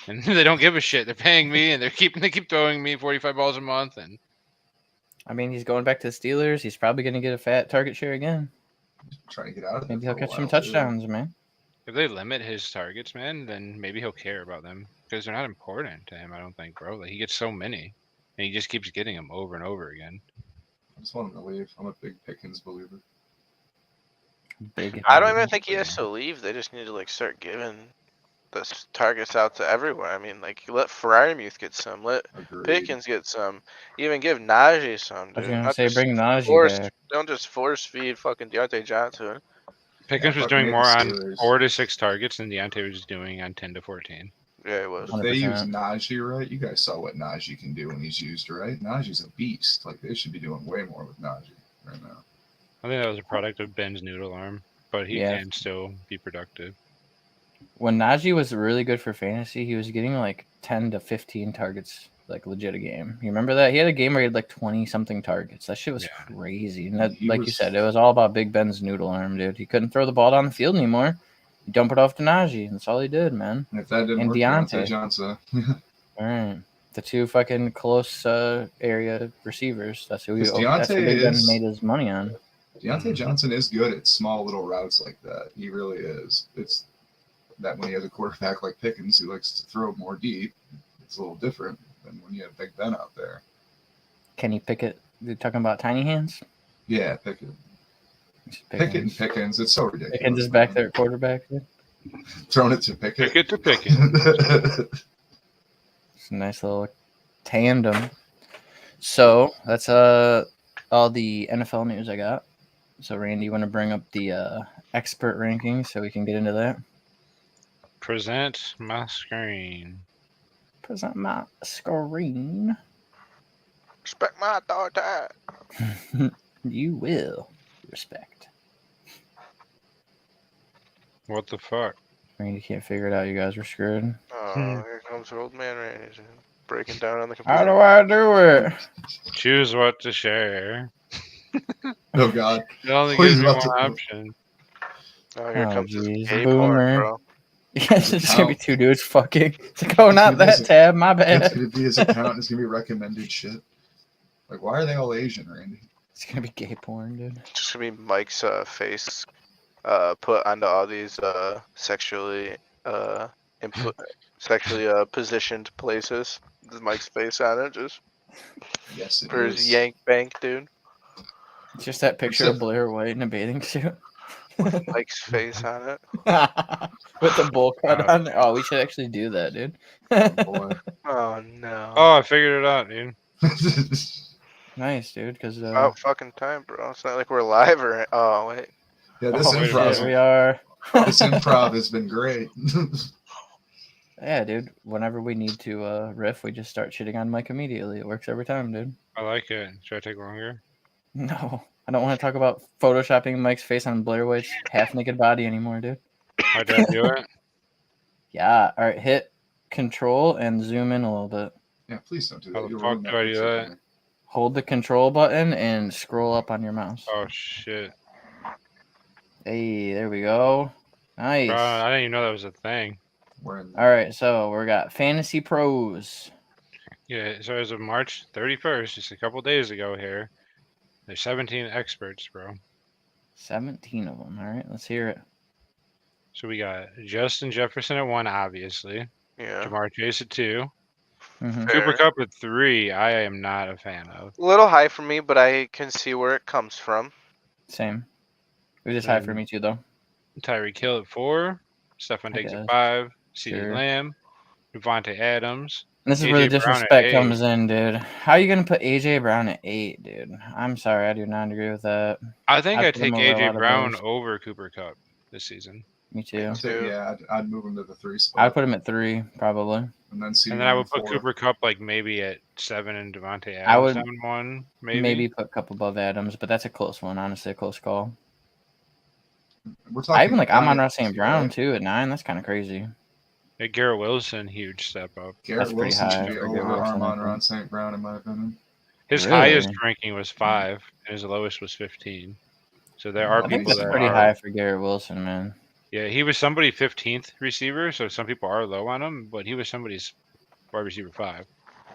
And they don't give a shit. They're paying me and they keep throwing me 45 balls a month. And I mean, he's going back to the Steelers. He's probably going to get a fat target share again. Trying to get out of it. Maybe he'll for a catch some while, too. touchdowns, man. if they limit his targets, man, then maybe he'll care about them because they're not important to him. I don't think, bro. Like he gets so many, and he just keeps getting them over and over again. I just want him to leave. I'm a big Pickens believer. Big. I don't even think he has to leave. They just need to like start giving the targets out to everyone. I mean, like let Fryermuth get some, let Agreed. Pickens get some, even give Najee some. I was Dude. going to Not say, just bring Najee force- back. Don't just force feed fucking Deontay Johnson. Pickens was fuck doing me, more the on Steelers. 4 to 6 targets than Deontay was doing on 10 to 14. Yeah, it was. If they use 100%. Najee right, you guys saw what Najee can do when he's used right. Najee's a beast. Like they should be doing way more with Najee right now. I think that was a product of Ben's noodle arm, but he Yeah. can still be productive. When Najee was really good for fantasy, he was getting like 10 to 15 targets, like legit a game. You remember that? He had a game where he had like 20 something targets. That shit was Yeah. crazy. And that, He like you was- said, it was all about Big Ben's noodle arm, dude. He couldn't throw the ball down the field anymore. You dump it off to Najee. That's all he did, man. And if that didn't And work, Deontay. Johnson. All right. The two fucking close area receivers. That's who Because that's what Deontay Big Ben is- made his money on. Deontay Johnson is good at small little routes like that. He really is. It's that when you have a quarterback like Pickens who likes to throw more deep, it's a little different than when you have Big Ben out there. Kenny Pickett. You're talking about tiny hands? Yeah, Pickett and Pickens. It's so ridiculous. Pickens is back there at quarterback. Dude. Throwing it to Pickett. Pickett to Pickett. It's a nice little tandem. So that's all the NFL news I got. So Randy, you want to bring up the expert rankings so we can get into that? Present my screen. Present my screen. Respect my authority. You will respect. What the fuck? Randy can't figure it out. You guys were screwed. Oh, here comes old man Randy dude, breaking down on the How computer. do I do it? Choose what to share. Oh God. It only Please gives me one about to- option. Oh, here Oh, comes this jeez, gay boomer. porn, bro. Yes, it's gonna be How? two dudes fucking. It's like, oh, It's not gonna be that his- tab. My It's bad. gonna be his account. It's gonna be recommended shit. Like, why are they all Asian, Randy? It's gonna be gay porn, dude. Just gonna be Mike's face put onto all these sexually positioned places. There's Mike's face on it, just Yes, it for is. his yank bank, dude. It's just that picture of Blair White in a bathing suit. With Mike's face on it. With the bowl cut Oh, on there. Oh, we should actually do that, dude. Oh, boy. Oh no. Oh, I figured it out, dude. Nice, dude. Because About fucking time, bro. It's not like we're live or. Oh wait. Yeah, this oh wait a shit, improv. we are. This improv has been great. Yeah, dude. Whenever we need to riff, we just start shitting on Mike immediately. It works every time, dude. I like it. Should I take longer? No, I don't want to talk about photoshopping Mike's face on Blair White's half-naked body anymore, dude. How did I do it? Yeah. All right, hit Control and zoom in a little bit. Yeah, please don't do How that. the You'll fuck ruin do I do picture that? for me. Hold the Control button and scroll up on your mouse. Oh shit. Hey, there we go. Nice. Bro, I didn't even know that was a thing. We're in. All right, so we got Fantasy Pros. Yeah, so as of March 31st, just a couple days ago here, there's 17 experts, bro. 17 of them. All right, let's hear it. So we got Justin Jefferson at 1, obviously. Yeah. Jamar Chase at 2. Mm-hmm. Fair. Cooper Cup at 3, I am not a fan of. A little high for me, but I can see where it comes from. Same. It was just high for me too, though. Tyreek Hill at 4. Stefan I Diggs at guess. 5. CeeDee Sure. Lamb. Devontae Adams. And this is where the AJ Brown at disrespect 8. comes in, dude. How are you gonna put AJ Brown at 8, dude? I'm sorry, I do not agree with that. I think I'd I'd put him take over a lot AJ of Brown those. over Cooper Cup this season. Me too. Too. Yeah, I'd move him to the 3 spot. I'd put him at 3, probably. And then see. And then I would put Cooper Cup like maybe at 7 and Devontae Adams I would down 1, maybe. Maybe put Cup above Adams, but that's a close one. Honestly, a close call. We're talking I even like Amon Bryant, Ross St. Brown right? too at 9. That's kind of crazy. Yeah, Garrett Wilson, huge step up. Garrett That's pretty Wilson high should be for over Garrett Wilson, I Armon think. Ron St. Brown, in my opinion. His Really? highest ranking was 5, and his lowest was 15. So there are I I think people that's that pretty are. high for Garrett Wilson, man. Yeah, he was somebody 15th receiver, so some people are low on him, but he was somebody's wide receiver 5.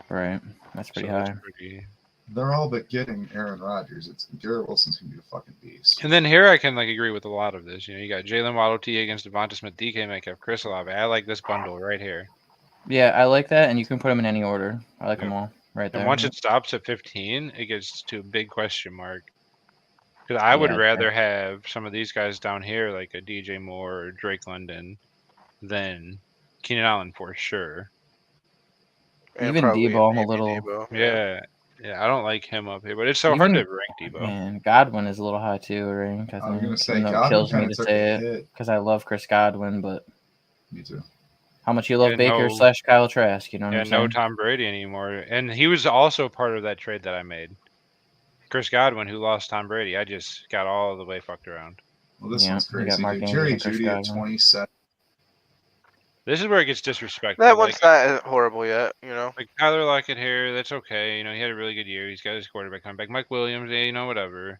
Right. That's pretty so high. That's pretty... They're all but getting Aaron Rodgers. It's Garrett Wilson's gonna be a fucking beast. And then here I can like agree with a lot of this. You know, you got Jalen Waddle T against Devonta Smith, DK Metcalf, Chris Olave. I like this bundle right here. Yeah, I like that, and you can put them in any order. I like Yeah. them all right there. And once it stops at 15, it gets to a big question mark. Because I would Yeah, rather have some of these guys down here, like a DJ Moore or Drake London, than Keenan Allen for sure. And Even probably Debo, I'm a maybe little- Debo, Yeah, I don't like him up here, but it's so hard Even- to rank Debo. Man, Godwin is a little high too, ranked. I I was think. gonna say Even though it Godwin kills me kind to of took say a it hit. because I love Chris Godwin, but Me too. how much you love Yeah, Baker no- / Kyle Trask, you know what Yeah, I'm no saying? Tom Brady anymore. And he was also part of that trade that I made. Chris Godwin, who lost Tom Brady. I just got all the way fucked around. Well, this Yeah, one's you got crazy. Mark Dude. Andrews Jerry and Chris Judy at Godwin. 27. This is where it gets disrespectful. That one's not horrible yet, you know. Like Tyler Lockett here, that's okay. You know, he had a really good year. He's got his quarterback coming back. Mike Williams, yeah, you know, whatever.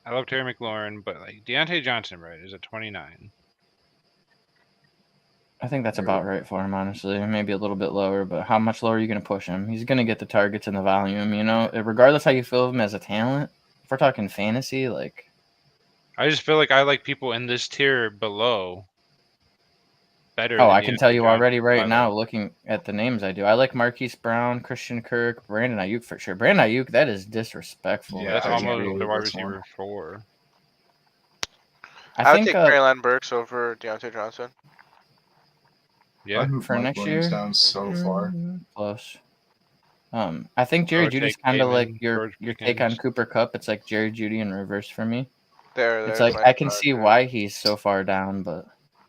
I love Terry McLaurin, but like Deontay Johnson, right, is at 29. I think that's about right for him, honestly. Maybe a little bit lower, but how much lower are you going to push him? He's going to get the targets and the volume, you know? Regardless how you feel of him as a talent, if we're talking fantasy, like, I just feel like I like people in this tier below better. oh, than I can tell Deontay you Johnson. already right I now, like- looking at the names I do. I like Marquise Brown, Christian Kirk, Brandon Ayuk for sure. Brandon Ayuk, that is disrespectful. Yeah, That's I can't almost believe the wide this one. receiver 4. I would think take Traylon Burks over Deontay Johnson. Yeah, I'd move for Mike next Williams year, down so far. close. I think Jerry would Judy's take kind of like Bateman, your George take on Pickens. Cooper Cup. It's like Jerry Judy in reverse for me. There's It's like my I can spot, see dude. why he's so far down, but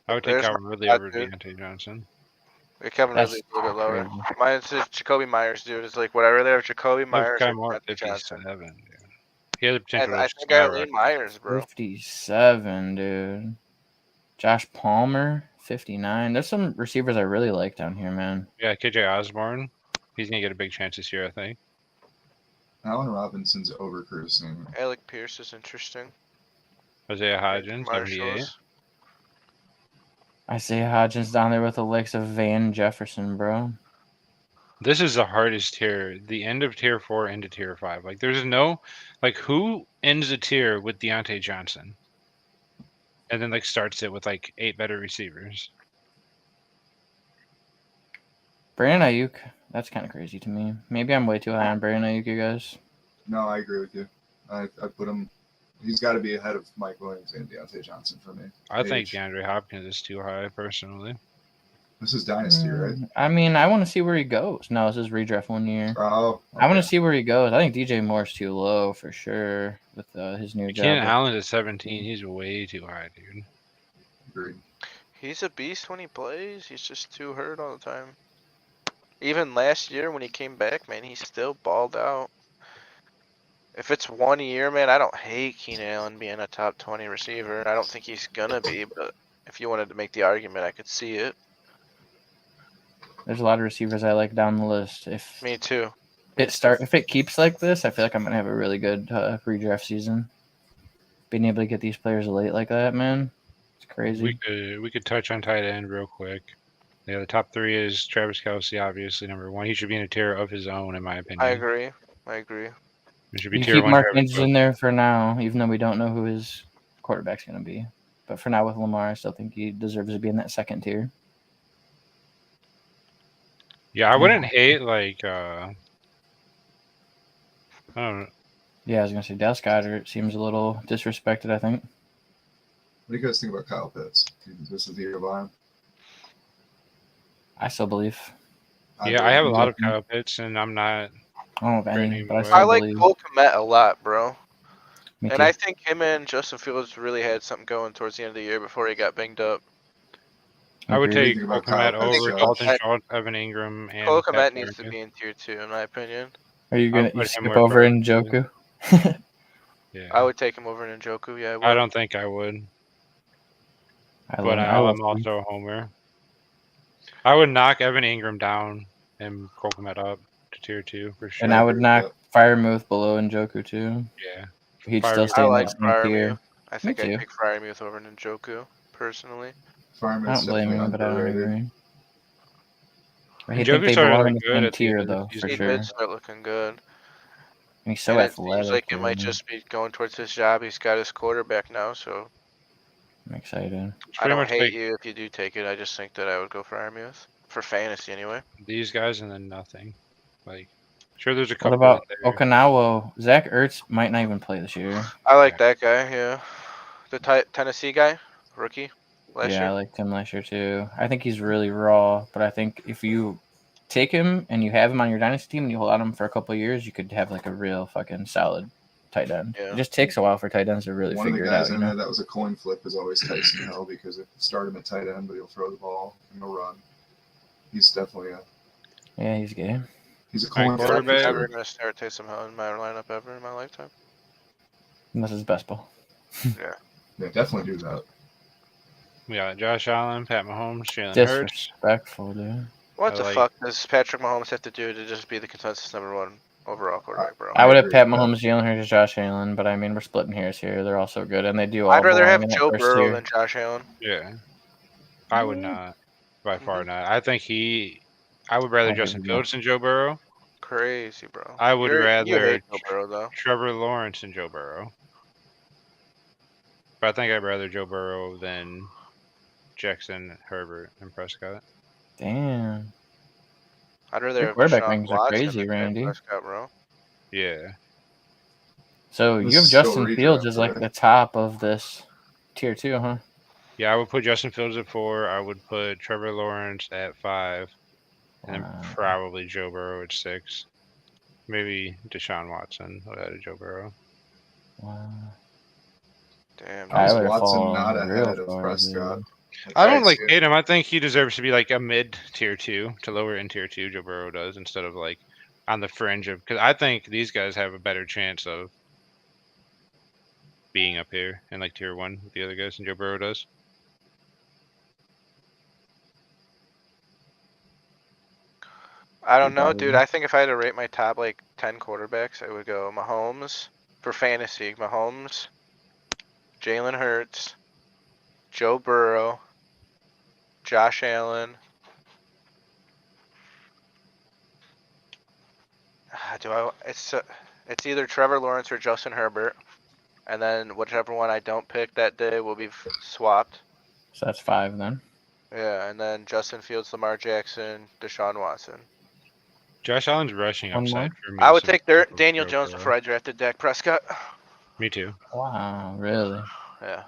I would take There's Calvin my Ridley spot, over dude. Deontay Johnson. Like Kevin That's Ridley's a little bit lower. crazy. Mine's just Jacoby Myers, dude. It's like, would I rather have Jacoby Myers Sky or Moore at Deontay Johnson? 57. Dude. He has the And potential I to think I lean skyrocket. Myers, bro. 57, dude. Josh Palmer, 59. There's some receivers I really like down here, man. Yeah, KJ Osborne. He's gonna get a big chance this year, I think. Allen Robinson's overcruising. Alec Pierce is interesting. Isaiah Hodgins, 78. Marshalls. Isaiah Hodgins down there with the likes of Van Jefferson, bro. This is the hardest tier. The end of tier 4 into tier 5. Like, there's no, like, who ends a tier with Deontay Johnson, and then like starts it with like 8 better receivers. Brandon Ayuk, that's kind of crazy to me. Maybe I'm way too high on Brandon Ayuk, you guys. No, I agree with you. I put him. He's got to be ahead of Mike Williams and Deontay Johnson for me. I think Age. DeAndre Hopkins is too high, personally. This is Dynasty, right? I mean, I want to see where he goes. No, this is redraft 1 year. Oh, I want okay. to see where he goes. I think DJ Moore's too low for sure with his new Keenan job. Allen's at 17. He's way too high, dude. Agreed. He's a beast when he plays. He's just too hurt all the time. Even last year when he came back, man, he still balled out. If it's 1 year, man, I don't hate Keenan Allen being a top 20 receiver. I don't think he's gonna be, but if you wanted to make the argument, I could see it. There's a lot of receivers I like down the list. If Me too. if it keeps like this, I feel like I'm gonna have a really good redraft season. Being able to get these players late like that, man, it's crazy. We could touch on tight end real quick. Yeah, the top 3 is Travis Kelce, obviously number 1. He should be in a tier of his own, in my opinion. I agree. I agree. It should be You tier keep 1. Mark Travis Andrews in there for now, even though we don't know who his quarterback's gonna be. But for now, with Lamar, I still think he deserves to be in that second tier. Yeah, I wouldn't hate like I don't know. Yeah, I was gonna say Dallas Goedert seems a little disrespected. I think. What do you guys think about Kyle Pitts? This is the year of him. I still believe. Yeah, I have a lot of Kyle Pitts, and I'm not. I don't know if any, Brandon but I Boyd. still I like believe. Cole Kmet a lot, bro. Me And too. I think him and Justin Fields really had something going towards the end of the year before he got banged up. I would Agreed. take Think Cole about Kyle Kmet Pitts, over Josh. Dalton Schultz, Evan Ingram, and Cole Pat Kmet needs to Freiermuth. be in tier 2, in my opinion. Are you I gonna would put him skip where over Freiermuth Njoku? Yeah, I would take him over Njoku, yeah. I would. I don't think I would, but I love I'm also a homer. I would knock Evan Ingram down and Cole Kmet up to tier 2 for sure. And I would agree with knock Firemouth below Njoku too. Yeah, He'd Freiermuth. still stay I in like that same tier. Freiermuth. I think too. I'd pick Freiermuth over Njoku, personally. I Fireman's don't blame definitely you, but I don't underrated. agree. I think Njoku they started belong in looking the good same at the end tier of the though, for season. He sure. did start looking good. And he's so And it athletic. seems like it too, might man. just be going towards his job. He's got his quarterback now, so I'm excited. It's I pretty don't much hate like you if you do take it. I just think that I would go Freiermuth. For fantasy, anyway. these guys and then nothing. Like, sure, there's a What couple. about in there. Okinawa? Zach Ertz might not even play this year. I like that guy, yeah. The Tennessee guy, rookie, last Yeah, I year. liked him last year too. I think he's really raw, but I think if you take him and you have him on your dynasty team and you hold on him for a couple of years, you could have like a real fucking solid tight end. Yeah. It just takes a while for tight ends to really One of the figure it guys out. in You there know? that was a coin flip is always Tyson Hill because if you start him at tight end, but he'll throw the ball and he'll run. He's definitely Yeah, he's gay. he's a Alright, coin flip. for quarterback. Never sure. gonna start Taysom Hill in my lineup ever in my lifetime. Unless it's best ball. Yeah, definitely do that. We got Josh Allen, Pat Mahomes, Jalen Hurts. Disrespectful, dude. What I the like- fuck does Patrick Mahomes have to do to just be the consensus #1 overall quarterback, bro? I would have agree Pat with that. Mahomes, Jalen Hurts, Josh Allen, but I mean we're splitting hairs here. They're all so good, and they do all. I'd rather belong have in that Joe first Burrow tier. than Josh Allen. Yeah, I would not. By far not. I think I would rather I agree Justin with you. Fields than Joe Burrow. Crazy, bro. I would You rather hate Joe Burrow, though. Trevor Lawrence than Joe Burrow. But I think I'd rather Joe Burrow than Jackson, Herbert, and Prescott. Damn. I'd rather Your have quarterback Deshaun rankings are Watson crazy, than Dak Randy. Prescott, bro. Yeah. So This you have is still Justin Fields redraft, as like right? the top of this tier 2, huh? Yeah, I would put Justin Fields at 4. I would put Trevor Lawrence at 5. And Wow. then probably Joe Burrow at 6. Maybe Deshaun Watson ahead of Joe Burrow. Wow. Damn. How is I would've Watson fallen not real ahead of far, Prescott? dude. I don't like it. hate him. I think he deserves to be like a mid tier 2 to lower in tier 2. Joe Burrow does instead of like on the fringe of, because I think these guys have a better chance of being up here in like tier 1 with the other guys than Joe Burrow does. I don't know, Probably. dude. I think if I had to rate my top like 10 quarterbacks, I would go Mahomes for fantasy. Mahomes, Jalen Hurts, Joe Burrow, Josh Allen. It's either Trevor Lawrence or Justin Herbert, and then whichever one I don't pick that day will be swapped. So that's 5 then. Yeah, and then Justin Fields, Lamar Jackson, Deshaun Watson. Josh Allen's rushing One upside more? for me. I would so take people Daniel go Jones for- before I drafted Dak Prescott. Me too. Wow, really? Yeah.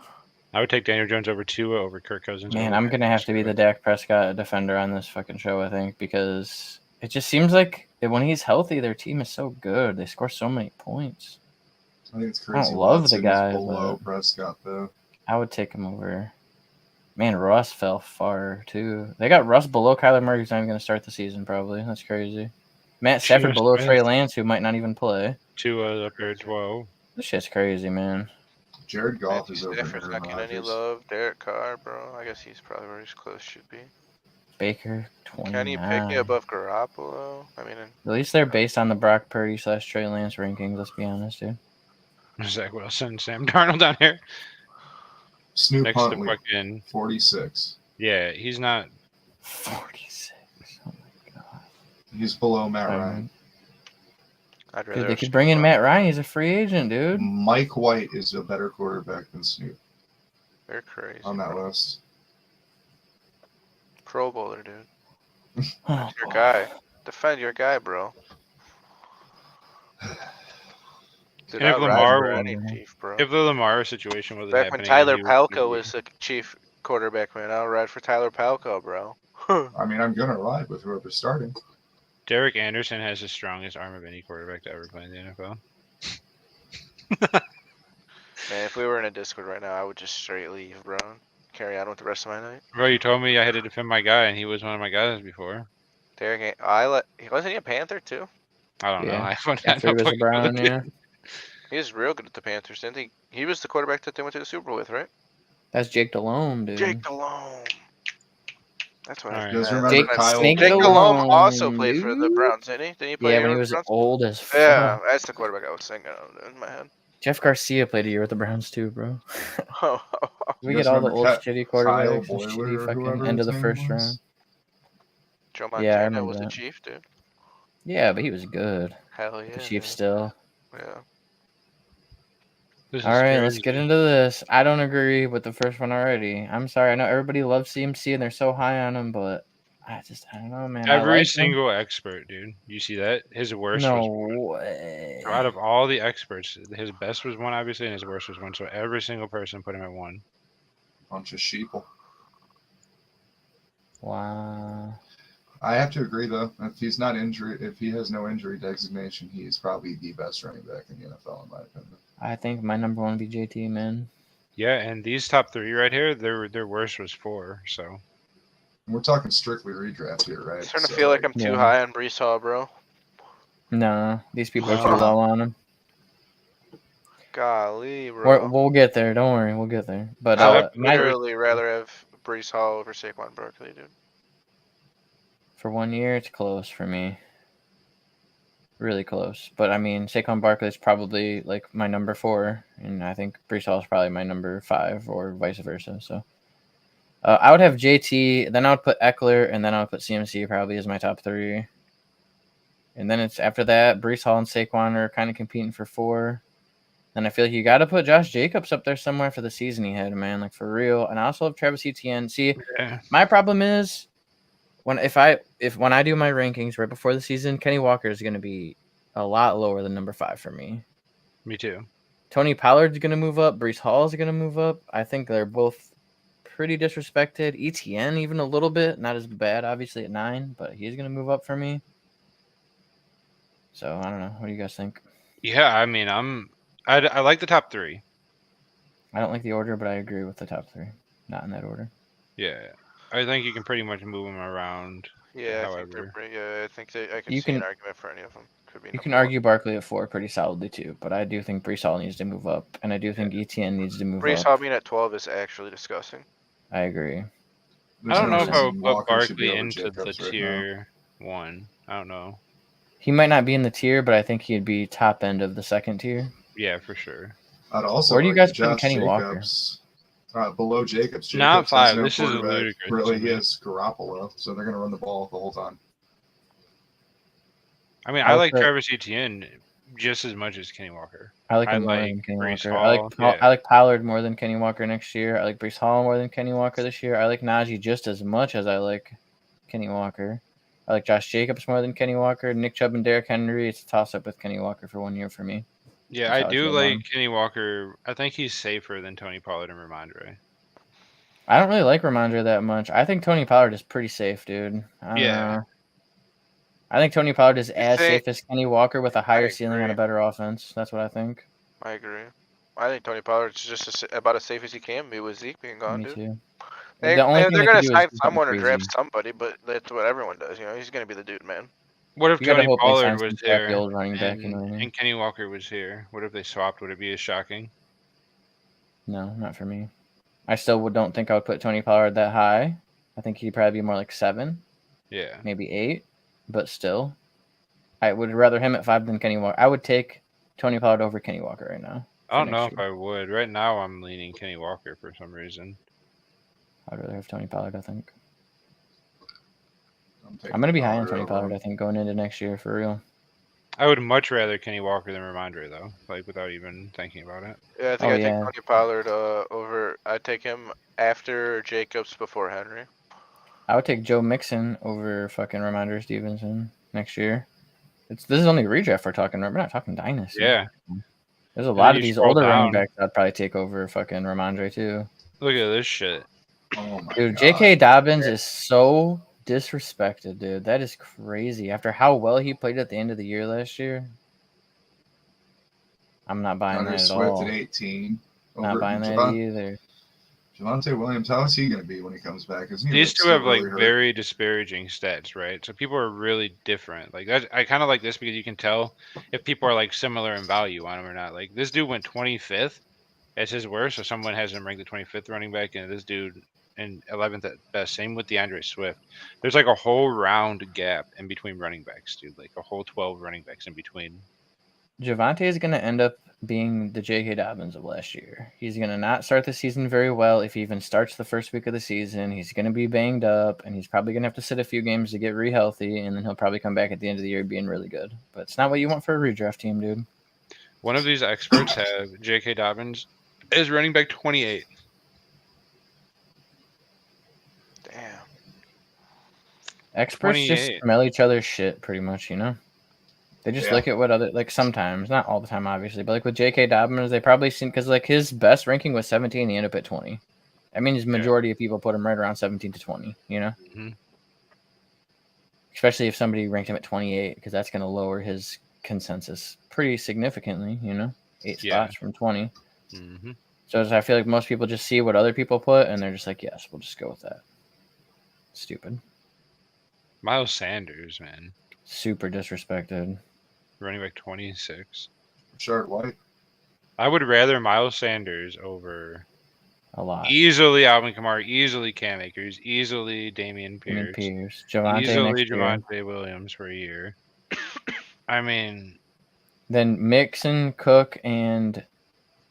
I would take Daniel Jones over Tua over Kirk Cousins. Man, over I'm Matt gonna have to be the Stafford. Dak Prescott defender on this fucking show, I think, because it just seems like when he's healthy, their team is so good. They score so many points. I think it's I don't crazy. love the Watson's guy, below but- Prescott though. I would take him over. Man, Russ fell far too. They got Russ below Kyler Murray, who's not even gonna start the season. Probably that's crazy. Matt Stafford below Smith. Trey Lance, who might not even play. Tua up there at 12. This shit's crazy, man. Jared Goff Matthew is over Stafford's Aaron not getting any Rodgers. love. Derek Carr, bro. I guess he's probably where he's close should be. Baker, Kenny 29. Pickett above Garoppolo. I mean, At least they're based on the Brock Purdy / Trey Lance rankings. Let's be honest, dude. Zach Wilson, Sam Darnold down here Snoop next to Huntley, fucking. 46. Yeah, he's not. 46. Oh my god. He's below Matt Sorry, Ryan. man. I'd rather. Dude, they have could bring in Snoop Matt Ryan. He's a free agent, dude. Mike White is a better quarterback than Snoop They're crazy. on that bro. list. Pro Bowler, dude. Oh, Your guy. Defend your guy, bro. Dude, And if I'd ride Lamar for would- any chief, bro. If the Lamar situation wasn't Back when happening, Tyler he would Palco be- was the chief quarterback, man, I'll ride for Tyler Palco, bro. I mean, I'm gonna ride with whoever's starting. Derek Anderson has the strongest arm of any quarterback to ever play in the NFL. Man, if we were in a Discord right now, I would just straight leave, bro. Carry on with the rest of my night. Bro, you told me I had to defend my guy, and he was one of my guys before. Derek, wasn't he a Panther too? I don't know. Yeah. I haven't After he was a Brown, yeah. He was real good at the Panthers, didn't he? He was the quarterback that they went to the Super Bowl with, right? That's Jake Delhomme, dude. Jake Delhomme. That's what I Alright. You guys meant. remember Jake Kyle? Snake Jake Boyd? Delhomme also Delhomme, played for the dude. Browns, didn't he? Didn't he play Yeah, here when he with was the Browns? old as fuck. Yeah, that's the quarterback I was thinking of in my head. Jeff Garcia played a year with the Browns too, bro. We You get guys all the remember old Kyle shitty quarterbacks and Boyd shitty or fucking whoever end of his the name first was? round. Joe Yeah, I Montana remember was a that. Chief, dude. Yeah, but he was good. Hell yeah. The Chiefs dude. still. Yeah. This All is right, let's get crazy. into this. I don't agree with the first one already. I'm sorry. I know everybody loves CMC and they're so high on him, but I don't know, man. I Every like him. single expert, dude. You see that? His worst No was way. out of all the experts, his best was one, obviously, and his worst was one. So every single person put him at one. Bunch of sheeple. Wow. I have to agree though. If he's not injured, if he has no injury designation, he is probably the best running back in the NFL, in my opinion. I think my number one would be JT, man. Yeah, and these top three right here, their worst was 4. So And we're talking strictly redraft here, right? I'm starting to So, feel like I'm too yeah. high on Brees Hall, bro. No, these people are too Wow. low on him. Golly, bro. We'll get there. Don't worry, we'll get there. But I would my, literally rather have Brees Hall over Saquon Barkley, dude. for 1 year, it's close for me. Really close. But I mean, Saquon Barkley is probably like my number 4, and I think Brees Hall is probably my number 5, or vice versa. So I would have JT, then I would put Eckler, and then I would put CMC probably as my top 3. And then it's after that, Brees Hall and Saquon are kind of competing for 4. Then I feel like you got to put Josh Jacobs up there somewhere for the season he had, man, like for real. And I also have Travis Etienne. See, yeah, my problem is when I do my rankings right before the season, Kenny Walker is going to be a lot lower than number 5 for me. me too. Tony Pollard's going to move up. Brees Hall is going to move up. I think they're both pretty disrespected. Etienne even a little bit, not as bad obviously at 9, but he's going to move up for me. So I don't know. What do you guys think? Yeah, I mean, I like the top 3. I don't like the order, but I agree with the top 3. Not in that order. Yeah, I think you can pretty much move them around. Yeah, I think However. they're pretty, yeah, I think I can You see an can- argument for any of them. Could be You can number one. argue Barkley at 4 pretty solidly too, but I do think Brees Hall needs to move up, and I do think Etienne needs to move Brees up. Hall being at 12 is actually disgusting. I agree. there's I don't no know if I reason would put Walker should be Barkley over into Jacobs the right now. tier 1. I don't know. He might not be in the tier, but I think he'd be top end of the second tier. Yeah, for sure. I'd also Where do you argue guys put Josh Kenny Walker? Jacobs. Below Jacobs. Not Jacobs has 5. no This is quarterback. ludicrous Really, to he me. has Garoppolo, so they're going to run the ball the whole time. I mean, I I would like put- Travis Etienne just as much as Kenny Walker. I like I him more like than Kenny Brees Walker. Hall, I yeah. like Pollard more than Kenny Walker next year. I like Brees Hall more than Kenny Walker this year. I like Najee just as much as I like Kenny Walker. I like Josh Jacobs more than Kenny Walker. Nick Chubb and Derrick Henry. It's a toss up with Kenny Walker for 1 year for me. Yeah, That's I how I do feel about like him. Kenny Walker. I think he's safer than Tony Pollard and Ramondre. I don't really like Ramondre that much. I think Tony Pollard is pretty safe, dude. I don't Yeah. know. I think Tony Pollard is You as think- safe as Kenny Walker with a higher ceiling on a agree. better offense. That's what I think. I agree. I think Tony Pollard's just about as safe as he can be with Zeke being gone, Me dude. too. They, The only they're thing they gonna could do is sign do something someone or draft crazy. somebody, but that's what everyone does. You know, he's gonna be the dude, man. What if You gotta Tony hope they sign Pollard some was crappy here old running back. and, You know what I mean? and Kenny Walker was here? What if they swapped? Would it be as shocking? No, not for me. I still don't think I would put Tony Pollard that high. I think he'd probably be more like 7, Yeah. maybe 8, but still, I would rather him at 5 than Kenny Walker. I would take Tony Pollard over Kenny Walker right now. I don't know next if year. I would. Right now, I'm leaning Kenny Walker for some reason. I'd rather have Tony Pollard. I think taking I'm gonna be high on Pollard Tony over Pollard. him. I think going into next year for real. I would much rather Kenny Walker than Ramondre, though. Like without even thinking about it. Yeah, I think Oh, I take yeah. Tony Pollard over. I take him after Jacobs before Henry. I would take Joe Mixon over fucking Ramondre Stevenson next year. This is only redraft we're talking. We're not talking dynasty. Yeah. There's a then lot of you these scroll older running down. backs I'd probably take over fucking Ramondre too. Look at this shit. Oh my Dude, god. J.K. Dobbins is so disrespected, dude. That is crazy. After how well he played at the end of the year last year, I'm not buying Hunter that at Swift all. at 18. Not buying that either. Javonte Williams, how is he going to be when he comes back? Isn't he These two still have like really hurt? very disparaging stats, right? So people are really different. Like I kind of like this because you can tell if people are like similar in value on him or not. Like this dude went 25th as his worst, so someone has him ranked the 25th running back, and this dude in 11th at best. Same with DeAndre Swift. There's like a whole round gap in between running backs, dude. Like a whole 12 running backs in between. Javonte is going to end up being the J.K. Dobbins of last year. He's going to not start the season very well. If he even starts the first week of the season, he's going to be banged up, and he's probably going to have to sit a few games to get re-healthy, and then he'll probably come back at the end of the year being really good. But it's not what you want for a redraft team, dude. One of these experts have J.K. Dobbins as running back 28. Damn. Experts just 28. smell each other's shit pretty much, you know? They just Yeah. look at what other, like sometimes, not all the time, obviously, but like with J.K. Dobbins, they probably seen, because like his best ranking was 17, he ended up at 20. I mean, his majority of people put him right around 17 to 20, you know? Mhm. Especially if somebody ranked him at 28, because that's going to lower his consensus pretty significantly, you know? 8 Yeah. spots from 20. Mm-hmm. So I feel like most people just see what other people put, and they're just like, yes, we'll just go with that. Stupid. Miles Sanders, man, Super disrespected. running back 26. Rashard White. I would rather Miles Sanders over A lot. easily Alvin Kamara, easily Cam Akers, easily Damian Damian Pierce, Pierce. Javonte easily next year. Javonte Williams for a year. I mean, Then Mixon, Cook, and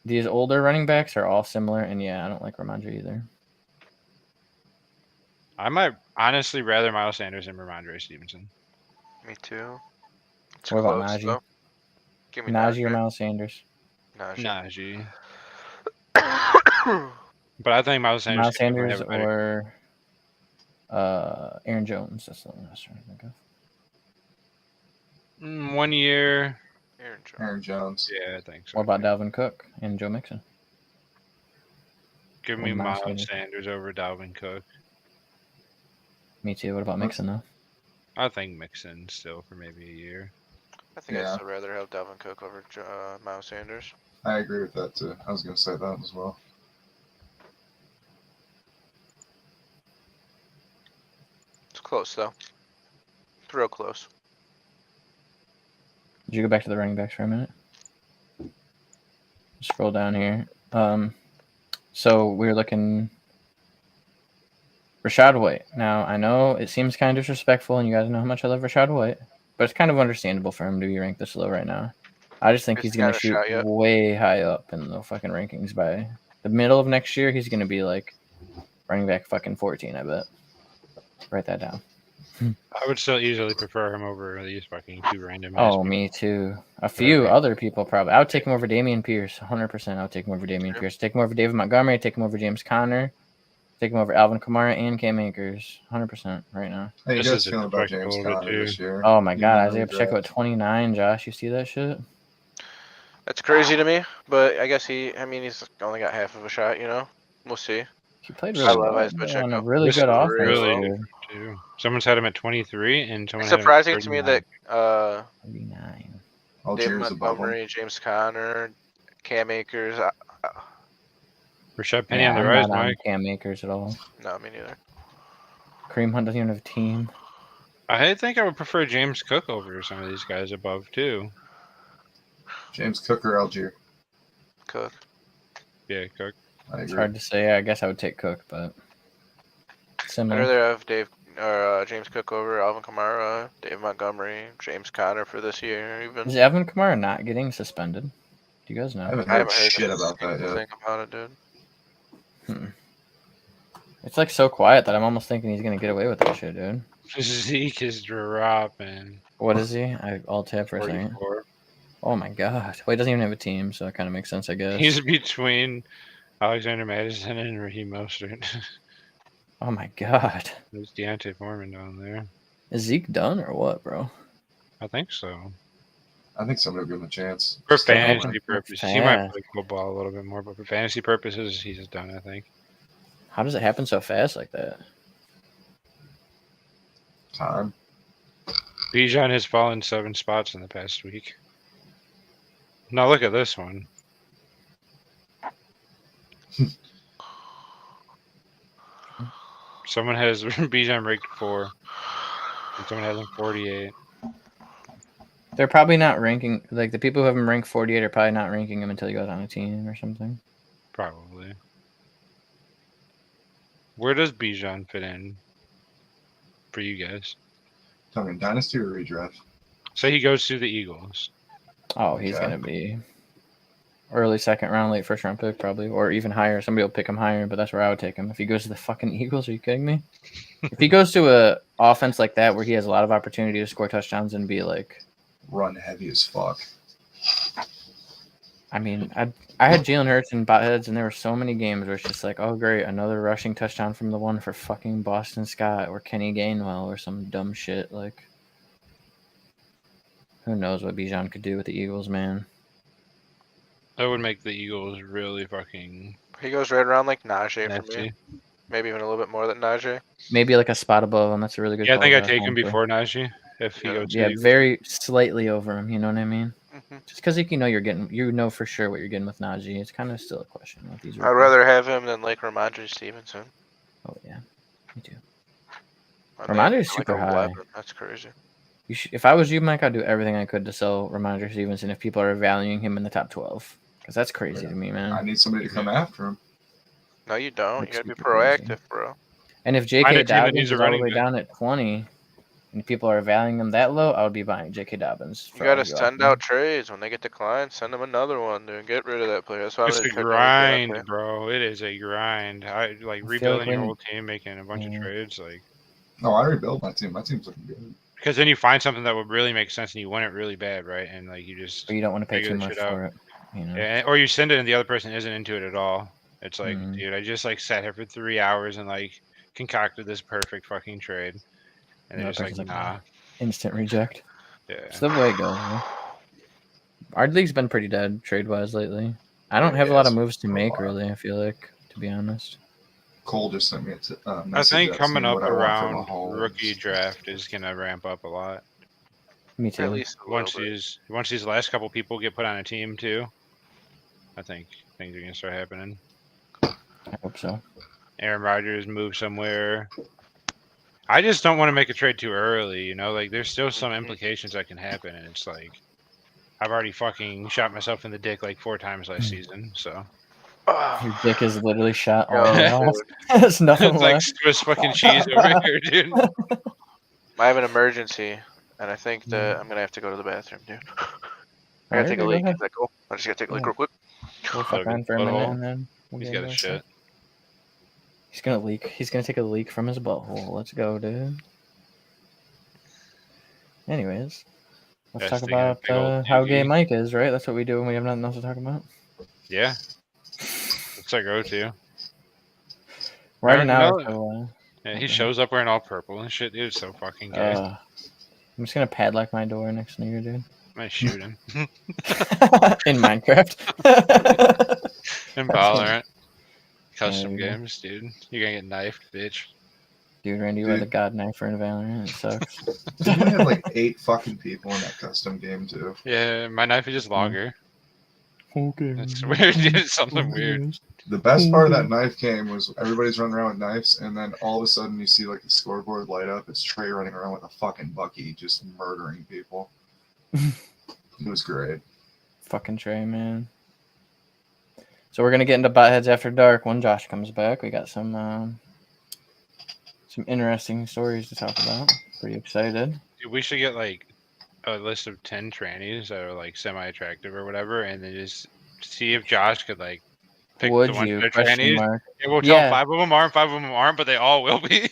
these older running backs are all similar. And yeah, I don't like Ramondre either. I might honestly rather Miles Sanders than Ramondre Stevenson. Me too. It's What about close, Najee? though. Give me Najee or Miles Sanders? Najee. Najee. But I think Miles Sanders, Miles could definitely Sanders have a better- or Aaron Jones. That's the one I was trying to think of. 1 year. Aaron Jones. Aaron Jones. Yeah, I think so. What about Dalvin Cook and Joe Mixon? Give me or Miles Miles Sanders? Sanders over Dalvin Cook. Me too. What about Mixon though? I think Mixon still for maybe a year. I think I'd Yeah. still rather have Dalvin Cook over Miles Sanders. I agree with that too. I was going to say that as well. It's close, though. It's real close. Did you go back to the running backs for a minute? Scroll down here. So we're looking. Rashad White. Now, I know it seems kind of disrespectful, and you guys know how much I love Rashad White, but it's kind of understandable for him to be ranked this low right now. I just think He's he's going got to a shoot shot yet. way high up in the fucking rankings by the middle of next year. He's going to be like running back fucking 14, I bet. Write that down. I would still easily prefer him over these fucking two random. Oh, ass me too. A few other people probably. I would take him over Damian Pierce, 100%. I would take him over Damian Sure. Pierce. Take him over David Montgomery. Take him over James Conner. Take him over Alvin Kamara and Cam Akers, 100% right now. How you This guys is feeling about disrespectful James a little bit, Conner too. this year? Oh my Even God, in Isaiah Pacheco at redraft? 29. Josh, you see that shit? That's crazy to me, but I guess he's only got half of a shot, you know? We'll see. He played I really love well Isaiah though, on a Pacheco. really This good is offense. really Dude. different too. Someone's had him at 23, and It's someone had him at surprising to me 39. that 39. David Algiers above him. Montgomery, James Conner, Cam Akers. Rashad Penny Yeah, on the I'm rise, not on Mike. Cam Akers at all. No, me neither. Kareem Hunt doesn't even have a team. I think I would prefer James Cook over some of these guys above too. James Cook or Algier? Cook. Yeah, Cook. I It's agree. hard to say. I guess I would take Cook, but I'd similar. rather have James Cook over Alvin Kamara, Dave Montgomery, James Conner for this year. Even Is Alvin Kamara not getting suspended? Do you guys I know? haven't I heard haven't heard shit a about that single yet. thing about it, dude. It's like so quiet that I'm almost thinking he's gonna get away with that shit, dude. Zeke is dropping. What is he? I'll tab for a second. 44. Oh my God. Well, he doesn't even have a team, so that kind of makes sense, I guess. He's between Alexander Madison and Raheem Mostert. Oh my God. There's Deontay Foreman down there. Is Zeke done or what, bro? I think so. I think somebody will give him a chance. For Step up. fantasy That's purposes, he might fast. play football a little bit more, but for fantasy purposes, he's done. I think. How does it happen so fast like that? Time. Bijan has fallen 7 spots in the past week. Now look at this one. Someone has Bijan ranked 4, and someone has him 48. They're probably not ranking, like the people who have him ranked 48 are probably not ranking him until he goes on a team or something. Probably. Where does Bijan fit in for you guys? Talking dynasty or redraft? Say he goes to the Eagles. Oh, he's Okay. going to be early second round, late first round pick probably, or even higher. Somebody will pick him higher, but that's where I would take him. If he goes to the fucking Eagles, are you kidding me? If he goes to a offense like that where he has a lot of opportunity to score touchdowns and be like, Run heavy as fuck. I mean, I had Jalen Hurts and Botheads, and there were so many games where it's just like, oh, great, another rushing touchdown from the one for fucking Boston Scott or Kenny Gainwell or some dumb shit. Like, who knows what Bijan could do with the Eagles, man? That would make the Eagles really fucking He goes right around like Najee for me. nasty. Maybe even a little bit more than Najee. Maybe like a spot above him. That's a really good Yeah, I call, think I Josh, take him honestly. before Najee if he Yeah. goes to Yeah, the Eagles. very slightly over him. You know what I mean? hmm Just because you know for sure what you're getting with Najee. It's kind of still a question with these. I'd rookies. rather have him than like Ramondre Stevenson. Oh yeah, me too. I Ramondre's think super high. 11. That's crazy. If I was you, Mike, I'd do everything I could to sell Ramondre Stevenson if people are valuing him in the top 12. Because that's crazy to me, I man. need somebody to come after him. No, you don't. That's You gotta be super crazy. proactive, bro. And if Find a J.K. team that Dobbins needs a is all the running way back. down at 20, and people are valuing them that low, I would be buying J.K. Dobbins. You for gotta all you send offer. out trades when they get declined. Send them another one, dude. Get rid of that player. That's why It's I'm a gonna grind, bro. It is a grind. feel Rebuilding like your when- whole team, making a bunch of Yeah. trades, like No, I rebuilt my team. My team's looking good. because then you find something that would really make sense and you want it really bad, right? And like you just But you don't want to pay figure too the much shit out. for it. You know? Yeah, or you send it and the other person isn't into it at all. It's like, Mhm. dude, I just like sat here for 3 hours and like concocted this perfect fucking trade, and they're Another just like, person's like, nah. Instant reject. Yeah. It's the way it goes. Man. Our league's been pretty dead trade-wise lately. I don't Yeah, have a yeah, lot of it's moves to a make, lot. really, I feel like, to be honest. Cole just sent me a I message think asking coming me up what I want for around Mahomes. rookie draft is gonna ramp up a lot. Me too. At least a Once little bit. these last couple people get put on a team too, I think things are gonna start happening. I hope so. Aaron Rodgers move somewhere. I just don't want to make a trade too early, you know. Like there's still some implications that can happen, and it's like I've already fucking shot myself in the dick like 4 times last season. So Your dick is literally shot all Yo, the way off. dude. There's nothing It's like left. Swiss fucking cheese over here, dude. I have an emergency, and I think that I'm gonna have to go to the bathroom, dude. I gotta Alright, take a dude, leak. okay. Is that cool? I just gotta take a leak Yeah. real quick. We'll fuck Look, on for a minute butthole. and then we'll He's get got a into shit. stuff. He's gonna leak. He's gonna take a leak from his butthole. Let's go, dude. Anyways, let's talk Testing a about big old how gay doogie. Mike is, right? That's what we do when we have nothing else to talk about. Yeah. That's our go-to. Right Remember- now, no, so, Yeah, Okay. he shows up wearing all purple and shit, dude. It's so fucking gay. I'm just gonna padlock my door next New Year, dude. I might shoot him. In Minecraft. And That's funny. Valorant. Custom Yeah, games, dude. You're gonna get knifed, bitch. Dude, Randy, you are Dude. the god knifer in Valorant. It sucks. Didn't we have like 8 fucking people in that custom game too? Yeah, my knife is just longer. Okay. That's weird, dude. It's something weird. The best part of that knife game was everybody's running around with knives, and then all of a sudden you see like the scoreboard light up. It's Trey running around with a fucking Bucky, just murdering people. It was great. Fucking Trey, man. So we're gonna get into Buttheads After Dark when Josh comes back. We got some interesting stories to talk about. Pretty excited. Dude, we should get like a list of 10 trannies that are like semi-attractive or whatever, and then just see if Josh could like pick Would the ones you? that are Question trannies. mark. Yeah, we'll tell him Yeah. 5 of them are and 5 of them aren't, but they all will be.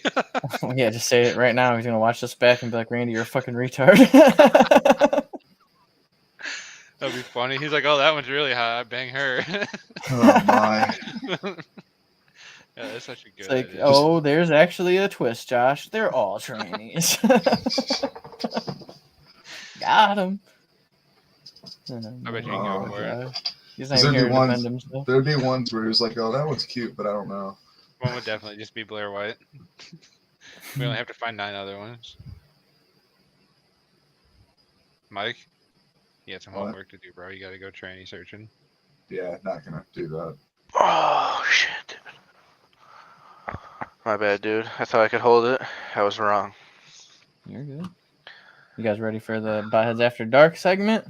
Yeah, just say it right now. He's gonna watch this back and be like, Randy, you're a fucking retard. That'd be funny. He's like, "Oh, that one's really hot. I bang her." Oh my! Yeah, that's such a good It's like, idea. oh, there's actually a twist, Josh. They're all trannies. Got him. I bet you can go Oh, for it. He's not There'd even be here to ones- defend himself. There'd be ones where he was like, "Oh, that one's cute," but I don't know. One would definitely just be Blair White. We only have to find 9 other ones. Mike, you got some What? homework to do, bro. You got to go tranny searching. Yeah, not gonna do that. Oh shit. My bad, dude. I thought I could hold it. I was wrong. You're good. You guys ready for the Buttheads After Dark segment?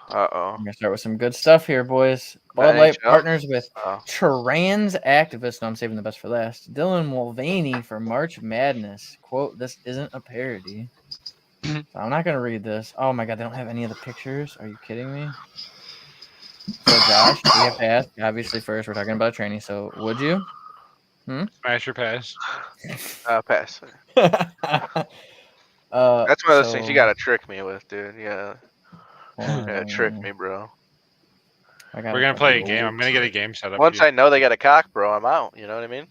Uh-oh. I'm gonna start with some good stuff here, boys. Bud Light NHL? partners with Oh. trans activist. No, I'm saving the best for last. Dylan Mulvaney for March Madness. Quote: "This isn't a parody." So I'm not gonna read this. Oh my god, they don't have any of the pictures. Are you kidding me? So Josh, we have to ask. Obviously, first we're talking about training. So would you? Smash or pass? Pass. That's That's one of those things you gotta trick me with, dude. Yeah. You gotta trick Um, me, bro. We're We're gonna play a game. I'm gonna get a game set up. Once for you. I know they got a cock, bro, I'm out. You know what I mean?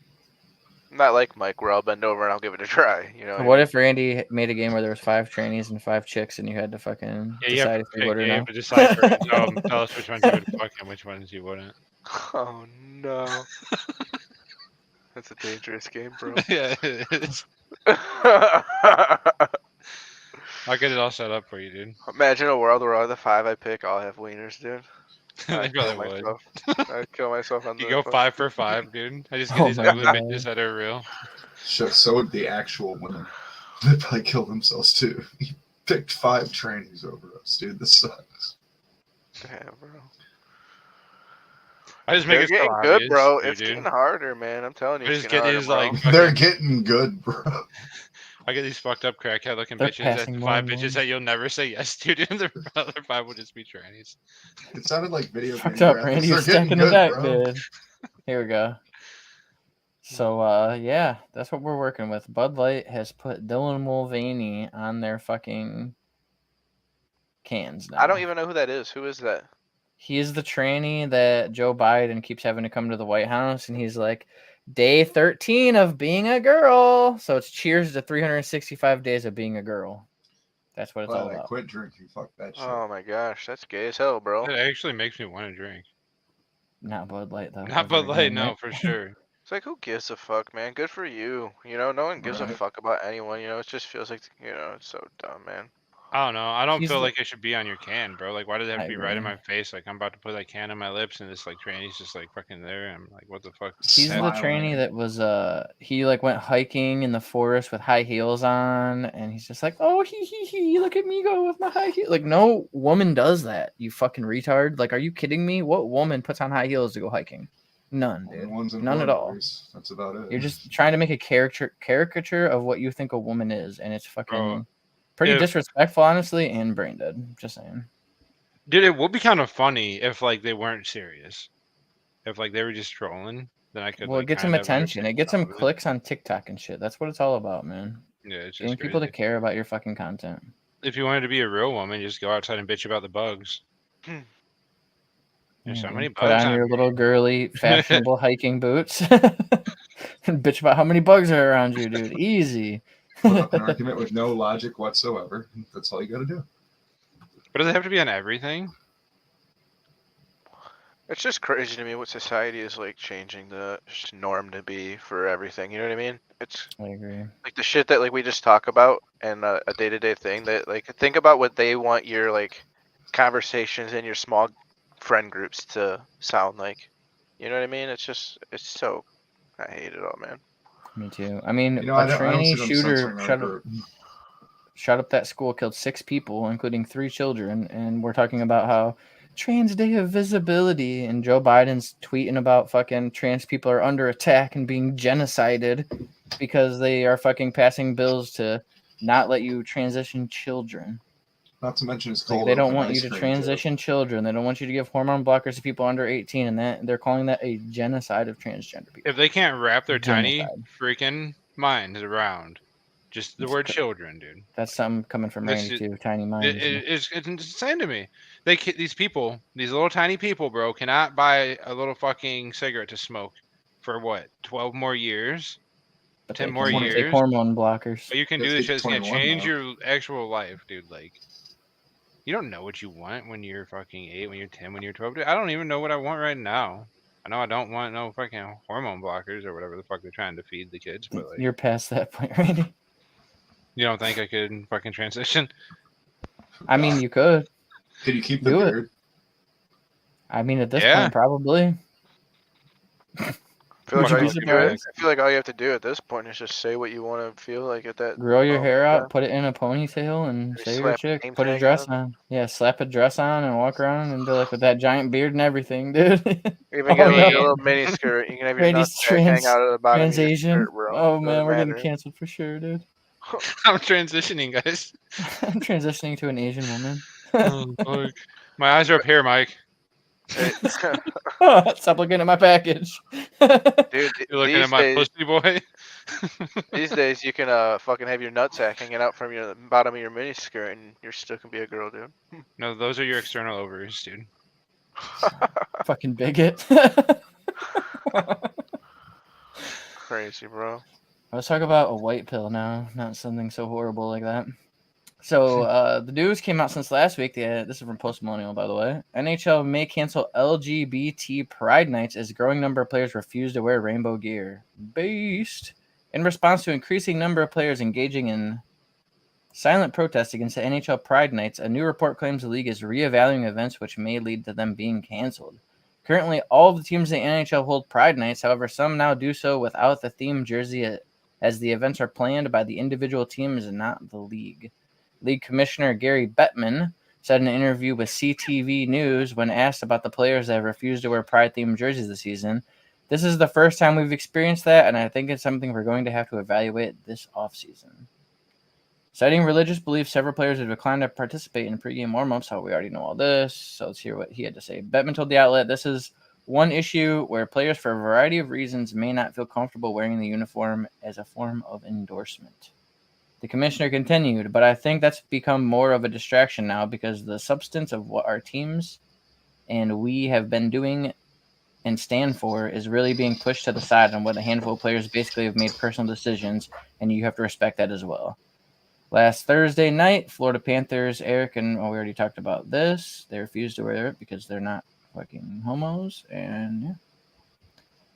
I'm not like Mike, where I'll bend over and I'll give it a try. You know. What if Randy made a game where there was 5 trainees and 5 chicks, and you had to fucking Yeah, you have decide to if you pick, would or you have not? to decide first. Tell us which ones you would fuck and which ones you wouldn't. Oh no. That's a dangerous game, bro. Yeah, it is. I'll get it all set up for you, dude. Imagine a world where all the 5 I pick all have wieners, dude. They I'd kill probably would. myself. I'd kill myself on You the go fucking- 5 for 5, dude. I just get Oh these my ugly God. bitches that are real. So would the actual women. They'd probably kill themselves too. He picked 5 trainees over us, dude. This sucks. Damn, bro. I just make They're it so getting obvious, good, bro. dude, It's getting harder, man. I'm telling you. I It's just getting get harder, these bro. like They're fucking- getting good, bro. I get these fucked up crackhead looking They're bitches. That's passing 5 more and bitches more. that you'll never say yes to, dude. The other 5 will just be trannies. It sounded like video game Fucked up, graphics. Randy. They're You're stacking getting the good, deck, bro. dude. Here we go. So, yeah, that's what we're working with. Bud Light has put Dylan Mulvaney on their fucking cans now. I don't even know who that is. Who is that? He is the tranny that Joe Biden keeps having to come to the White House, and he's like, day 13 of being a girl. So it's cheers to 365 days of being a girl. That's what it's all Glad I about. quit drinking. Fuck that shit. Oh my gosh, that's gay as hell, bro. It actually makes me want to drink. Not Bud Light, though. Not ever Bud Light, again, no, right? for sure. It's like, who gives a fuck, man? Good for you. You know, no one gives a Right. fuck about anyone. You know, it just feels like, you know, it's so dumb, man. I don't know. I don't He's feel the- like it should be on your can, bro. Like, why does it have I to be right in agree. my face? Like, I'm about to put that can on my lips, and this like tranny's just like fucking there. I'm like, what the fuck? He's the Smiling. trainee that was he like went hiking in the forest with high heels on, and he's just like, oh he look at me go with my high heel. Like, no woman does that, you fucking retard. Like, are you kidding me? What woman puts on high heels to go hiking? None, Only dude. ones in None horror at all. movies. That's about it. You're just trying to make a caricature of what you think a woman is, and it's fucking Bro, pretty if- disrespectful, honestly, and brain dead. Just saying. Dude, it would be kind of funny if like they weren't serious. If like they were just trolling, then I could Well, it like gets kind them of attention. It understand gets some them of it. clicks on TikTok and shit. That's what it's all about, man. Yeah, it's just Getting people to crazy. care about your fucking content. If you wanted to be a real woman, just go outside and bitch about the bugs. Hmm. There's so Yeah, many put bugs on on your me. little girly, fashionable hiking boots, and bitch about how many bugs are around you, dude. Easy. Put up an argument with no logic whatsoever. That's all you got to do. But does it have to be on everything? It's just crazy to me what society is like changing the just norm to be for everything. You know what I mean? It's I agree. like the shit that like we just talk about and a day-to-day thing that like think about what they want your like conversations in your small friend groups to sound like. You know what I mean? It's so I hate it all, man. Me too. I mean, You know, a I don't tranny see them shooter censoring our group. shot up that school, killed 6 people, including 3 children, and we're talking about how trans day of visibility, and Joe Biden's tweeting about fucking trans people are under attack and being genocided because they are fucking passing bills to not let you transition children. Not to mention it's Like, cold. they don't open want you ice to cream, transition children. They don't want you to give hormone blockers to people under 18, and that they're calling that a genocide of transgender people. If they can't wrap their tiny Genocide. freaking minds around just the It's word co- children, dude. That's something coming from This Randy is- too. Tiny minds. It's insane to me. These people, these little tiny people, bro, cannot buy a little fucking cigarette to smoke for what, 12 more years? But 10 they more can take years? hormone blockers. But you can You do have this to shit. be It's gonna 21 change now. your actual life, dude. Like, you don't know what you want when you're fucking 8, when you're 10, when you're 12. Dude, I don't even know what I want right now. I know I don't want no fucking hormone blockers or whatever the fuck they're trying to feed the kids, but like, You're past that point, Randy. you don't think I could fucking transition? I mean, you could. Could you keep the Do it. beard? I mean, at this Yeah. point, probably. I feel, like Would you all be you have to do surprised? I feel like all you have to do at this point is just say what you want to feel like at that. Grow your moment hair in out, time. put it in a ponytail, and Maybe say you're a slap chick. name Put a tag dress on. on. Yeah, slap a dress on and walk around and be like with that giant beard and everything, dude. Even Oh, get like a no. little mini skirt. You can have your Randy's nutsack hang out at the bottom trans of your Asian. skirt, bro. Oh man, Doesn't we're getting matter. canceled for sure, dude. I'm transitioning, guys. I'm transitioning to an Asian woman. Oh, fuck. My eyes are up here, Mike. Hey, Stop looking at my package. dude, You're looking at my pussy boy. these days you can fucking have your nutsack hanging out from your bottom of your mini skirt, and you're still can be a girl, dude. No, those are your external ovaries, dude. Fucking bigot. Crazy, bro. Let's talk about a white pill now, not something so horrible like that. So the news came out since last week. This is from Post Millennial, by the way. NHL may cancel LGBT Pride nights as a growing number of players refuse to wear rainbow gear. Beast. In response to increasing number of players engaging in silent protest against the NHL Pride nights, a new report claims the league is reevaluating events which may lead to them being canceled. Currently, all of the teams in the NHL hold Pride nights. However, some now do so without the theme jersey, as the events are planned by the individual teams and not the league. League Commissioner Gary Bettman said in an interview with CTV News when asked about the players that have refused to wear Pride-themed jerseys this season, "This is the first time we've experienced that, and I think it's something we're going to have to evaluate this offseason." Citing religious beliefs, several players have declined to participate in pregame warm-ups. So we already know all this, so let's hear what he had to say. Bettman told the outlet, "This is one issue where players, for a variety of reasons, may not feel comfortable wearing the uniform as a form of endorsement." The commissioner continued, "But I think that's become more of a distraction now because the substance of what our teams and we have been doing and stand for is really being pushed to the side on what a handful of players basically have made personal decisions, and you have to respect that as well." Last Thursday night, Florida Panthers, Eric, and we already talked about this. They refused to wear it because they're not fucking homos, and yeah.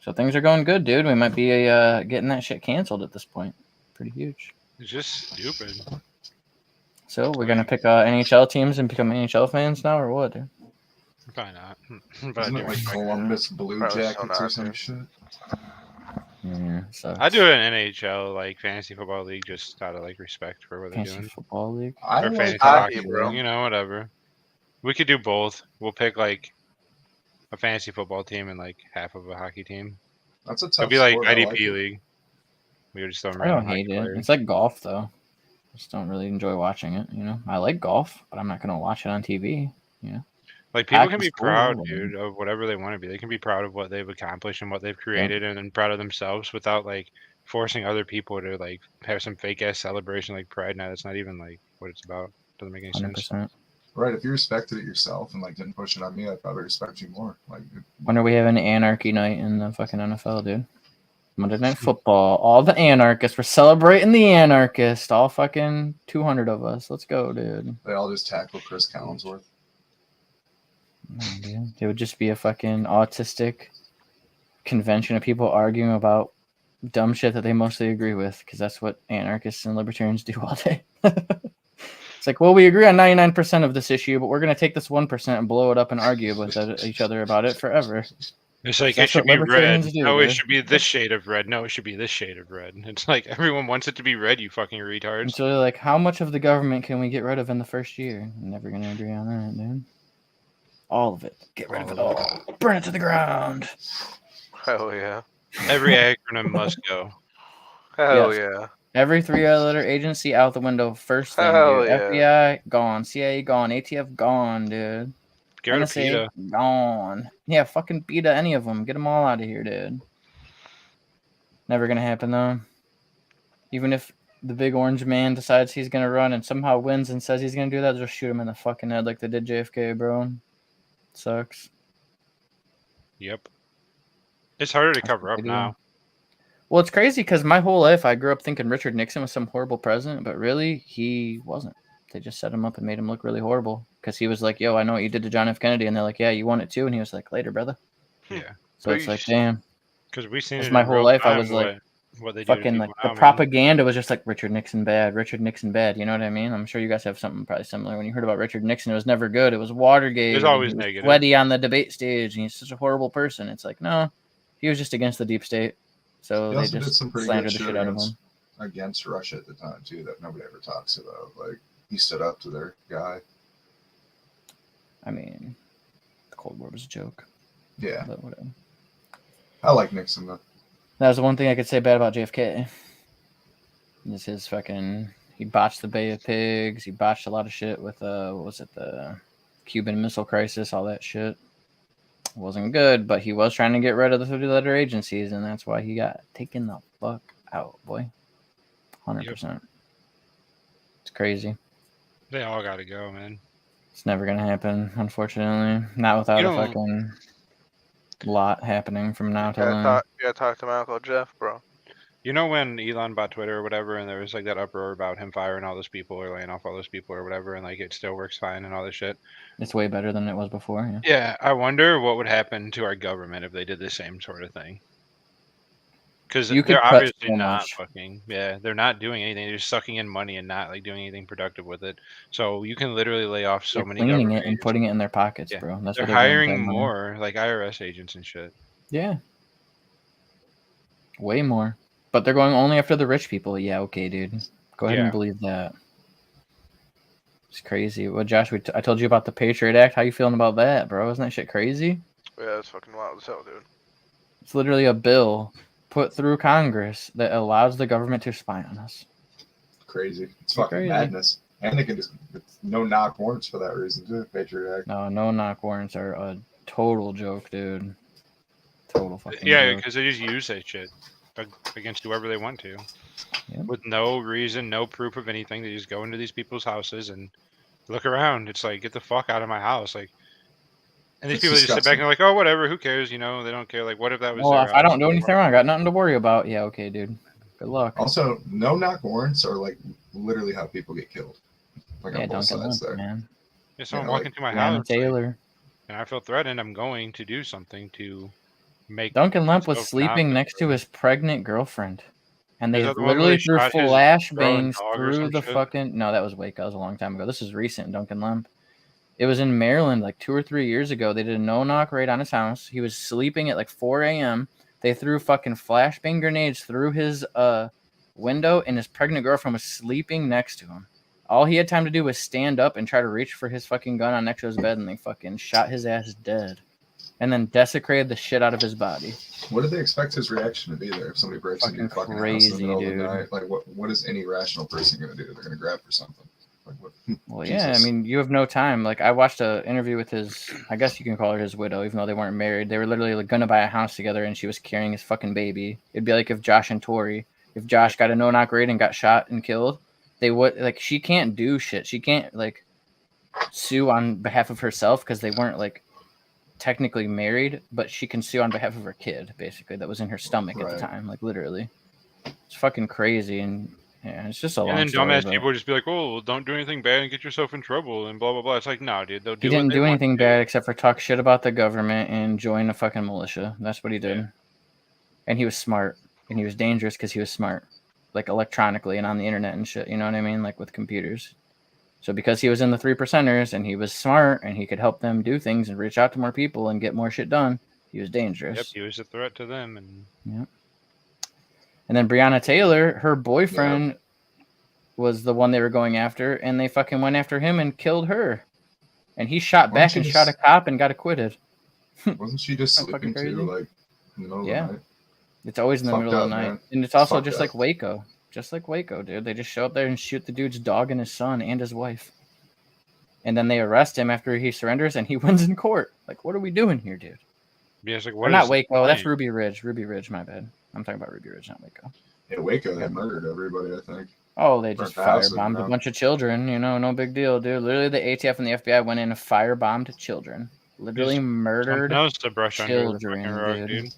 So things are going good, dude. We might be getting that shit canceled at this point. Pretty huge. It's just stupid. So we're gonna pick NHL teams and become NHL fans now, or what, dude? Probably not. But I Isn't do it like respect it. Columbus Blue Probably still Jackets or not, some dude. shit? Yeah, so I do an NHL like fantasy football league just out of like respect for what they're fantasy doing. football league. I Or like fantasy hockey, hockey, bro. bro. You know, whatever. We could do both. We'll pick like a fantasy football team and like half of a hockey team. That's a tough It'd be like sport. I IDP like it. league. We would just throw I random don't hockey hate it. players. It's like golf, though. Just don't really enjoy watching it. You know, I like golf, but I'm not gonna watch it on TV. Like people can Hockey's be cool, proud, but- dude, of whatever they want to be. They can be proud of what they've accomplished and what they've created, and then proud of themselves without like forcing other people to like have some fake ass celebration like Pride Night. That's not even like what it's about. Doesn't make any sense. 100%. Right. If you respected it yourself and like didn't push it on me, I'd probably respect you more. Like, When are we having an anarchy night in the fucking NFL, dude? Monday Night Football. All the anarchists. We're celebrating the anarchist. All fucking 200 of us. Let's go, dude. they all just tackle Chris Collinsworth. No, dude. It would just be a fucking autistic convention of people arguing about dumb shit that they mostly agree with, because that's what anarchists and libertarians do all day. It's like, well, we agree on 99% of this issue, but we're going to take this 1% and blow it up and argue with each other about it forever. It's like it That's should what be red. libertarians do, No, it dude. should be this shade of red. No, it should be this shade of red. It's like everyone wants it to be red. You fucking retards. It's really like, how much of the government can we get rid of in the first year? I'm never going to agree on that, dude. All of it. Get rid of it all. Burn it to the ground. Hell yeah. Every acronym must go. Hell Yes. yeah. Every three-letter agency out the window. First thing, Hell dude. yeah. FBI gone. CIA gone. ATF gone, dude. Get rid of NSA PETA. gone. Yeah, fucking PETA, any of them. Get them all out of here, dude. Never gonna happen though. Even if the big orange man decides he's gonna run and somehow wins and says he's gonna do that, just shoot him in the fucking head like they did JFK, bro. Sucks. Yep. It's harder to That's cover what up they do. now. Well, it's crazy because my whole life I grew up thinking Richard Nixon was some horrible president, but really he wasn't. They just set him up and made him look really horrible because he was like, "Yo, I know what you did to John F. Kennedy," and they're like, "Yeah, you want it too," and he was like, "Later, brother." Yeah. So it's like, damn. Because we've seen That's it my in whole real life, I time was like, what they do to Fucking like people the now, man. propaganda was just like Richard Nixon bad, Richard Nixon bad. You know what I mean? I'm sure you guys have something probably similar. When you heard about Richard Nixon, it was never good. It was Watergate. There's and always he was negative. sweaty on the debate stage, and he's such a horrible person. It's like, no, he was just against the deep state, so He they also did just some pretty slandered good the shit shit out of him. against Russia at the time too that nobody ever talks about. Like he stood up to their guy. I mean, the Cold War was a joke, Yeah, but whatever. I like Nixon though. That was the one thing I could say bad about JFK. Is his fucking, he botched the Bay of Pigs. He botched a lot of shit with what was it, the Cuban Missile Crisis, all that shit. It wasn't good, but he was trying to get rid of the 30-letter agencies, and that's why he got taken the fuck out, boy. 100%. It's crazy. They all got to go, man. It's never gonna happen, unfortunately. Not without You a don't- fucking lot happening from now till then. You gotta talk to my Uncle Jeff, bro. You know when Elon bought Twitter or whatever, and there was like that uproar about him firing all those people or laying off all those people or whatever, and like it still works fine and all this shit. It's way better than it was before. Yeah. Yeah, I wonder what would happen to our government if they did the same sort of thing. Because You could they're cut obviously so not much. fucking. Yeah, they're not doing anything. They're just sucking in money and not like doing anything productive with it. So you can literally lay off so They're many cleaning government it and agents. putting it in their pockets, Yeah. bro. That's They're what they're doing with hiring that money. more like IRS agents and shit. Yeah. Way more. But they're going only after the rich people. Yeah, okay, dude. Go ahead Yeah. and believe that. It's crazy. Well, Josh, I told you about the Patriot Act. How you feeling about that, bro? Isn't that shit crazy? Yeah, that's fucking wild as hell, dude. It's literally a bill put through Congress that allows the government to spy on us. Crazy. It's fucking Crazy. madness. And they can just it's no knock warrants for that reason too. Patriot Act. No knock warrants are a total joke, dude. Total fucking Yeah, joke. because they just use that shit against whoever they want to, Yeah. with no reason, no proof of anything. They just go into these people's houses and look around. It's like, get the fuck out of my house, like. And these It's people just sit back disgusting. and they're like, oh, whatever, who cares? You know, they don't care. Like, what if that was? Well, their if I house? don't do anything wrong, I got nothing to worry about. Yeah, okay, dude. Good luck. Also, no knock warrants are like literally how people get killed. Like Yeah, on both Duncan sides Lamp, there. man. If someone Yeah, walk like into my Breonna house, like, Taylor. and I feel threatened, I'm going to do something to make. Duncan Lemp was myself not sleeping feel next to his pregnant girlfriend. And they Is that the one where literally he threw shot his flashbangs grown dog or through some the shit? fucking. No, that was Waco. That was a long time ago. This is recent, Duncan Lemp. It was in Maryland like 2 or 3 years ago. They did a no-knock raid on his house. He was sleeping at like 4 a.m. They threw fucking flashbang grenades through his window, and his pregnant girlfriend was sleeping next to him. All he had time to do was stand up and try to reach for his fucking gun on next to his bed, and they fucking shot his ass dead. and then desecrated the shit out of his body. What did they expect his reaction to be there if somebody breaks into your fucking house in the Crazy, middle dude. of the night? Like, what is any rational person going to do? They're going to grab for something. Like, what? Well, yeah, I Jesus. mean, you have no time. Like, I watched an interview with his, I guess you can call her his widow, even though they weren't married. They were literally like, gonna buy a house together, and she was carrying his fucking baby. It'd be like if Josh and Tori, if Josh got a no-knock raid and got shot and killed, they would, like, she can't do shit. She can't, like, sue on behalf of herself because they weren't, like, technically married, but she can sue on behalf of her kid, basically, that was in her stomach at the Right. time, like, literally. It's fucking crazy, and yeah, it's just a long And then story, dumbass but people would just be like, "Oh, well, don't do anything bad and get yourself in trouble," and blah blah blah. It's like, no, dude, they'll do. he didn't what they do want anything to do. bad except for talk shit about the government and join a fucking militia. That's what he did. Yeah. And he was smart, and he was dangerous because he was smart, like electronically and on the internet and shit. You know what I mean? Like with computers. So because he was in the 3%ers and he was smart and he could help them do things and reach out to more people and get more shit done, he was dangerous. Yep, he was a threat to them, and Yep. And then Breonna Taylor, her boyfriend, was the one they were going after, and they fucking went after him and killed her. And he shot back and shot a cop and got acquitted. Wasn't she just That's fucking sleeping too, crazy. like in the middle Yeah. of the night? It's always in the Fucked middle of up, the night. man. And it's also Fucked just up. like Waco. Just like Waco, dude. They just show up there and shoot the dude's dog and his son and his wife. And then they arrest him after he surrenders and he wins in court. Like, what are we doing here, dude? yeah, it's like, Or what not is Waco. That's lying? Ruby Ridge. Ruby Ridge, my bad. I'm talking about Ruby Ridge, not Waco. Yeah, Waco, they murdered everybody, I think. Oh, they Burnt just the house firebombed down. a bunch of children. You know, no big deal, dude. Literally, the ATF and the FBI went in and firebombed children. Literally Just murdered Something else to brush under the children, fucking rug, dude. dude.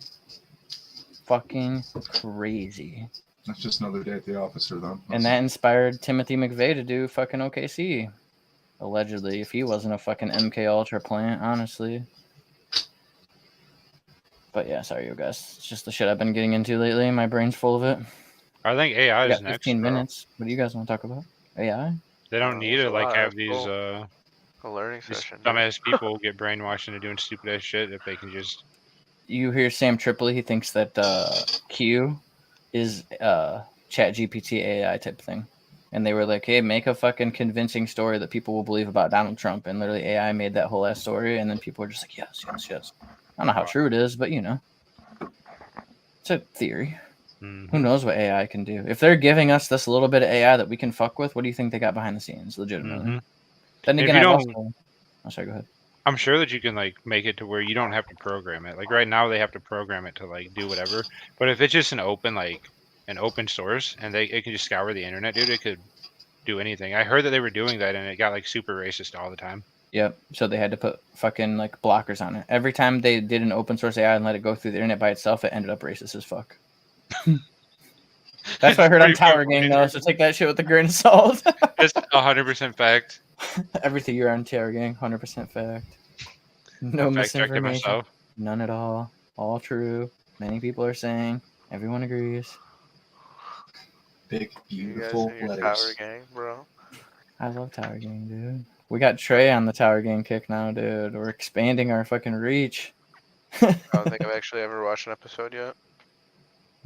Fucking crazy. That's just another day at the office for them. And that inspired Timothy McVeigh to do fucking OKC. Allegedly, if he wasn't a fucking MK Ultra plant, honestly. But yeah, sorry, you guys. It's just the shit I've been getting into lately. My brain's full of it. I think AI We is got next. 15 bro. minutes. What do you guys want to talk about? AI? They don't need that's to a like lot. have That's these cool. A learning these session. dude. dumbass people get brainwashed into doing stupid ass shit if they can just. You hear Sam Tripoli, he thinks that Q is ChatGPT AI type thing. And they were like, hey, make a fucking convincing story that people will believe about Donald Trump. And literally AI made that whole ass story. And then people were just like, yes, yes, yes. I don't know how true it is, but you know. It's a theory. Mhm. Who knows what AI can do? If they're giving us this little bit of AI that we can fuck with, what do you think they got behind the scenes, legitimately? Mhm. Then If again, you I've don't- also... Oh, sorry, go ahead. I'm sure that you can like make it to where you don't have to program it. Like right now, they have to program it to like do whatever. But if it's just an open source and it can just scour the internet, dude, it could do anything. I heard that they were doing that and it got like super racist all the time. Yep. So they had to put fucking like blockers on it. Every time they did an open source AI and let it go through the internet by itself, it ended up racist as fuck. That's what I heard on Pretty Tower fucking Gang, though. So take that shit with a grain of salt. It's 100% fact. Everything you're on Tower Gang, 100% fact. No I fact checked it misinformation. myself. None at all. All true. Many people are saying. Everyone agrees. Big, You guys beautiful and your letters. Tower Gang, bro. I love Tower Gang, dude. We got Trey on the Tower Gang kick now, dude. We're expanding our fucking reach. I don't think I've actually ever watched an episode yet.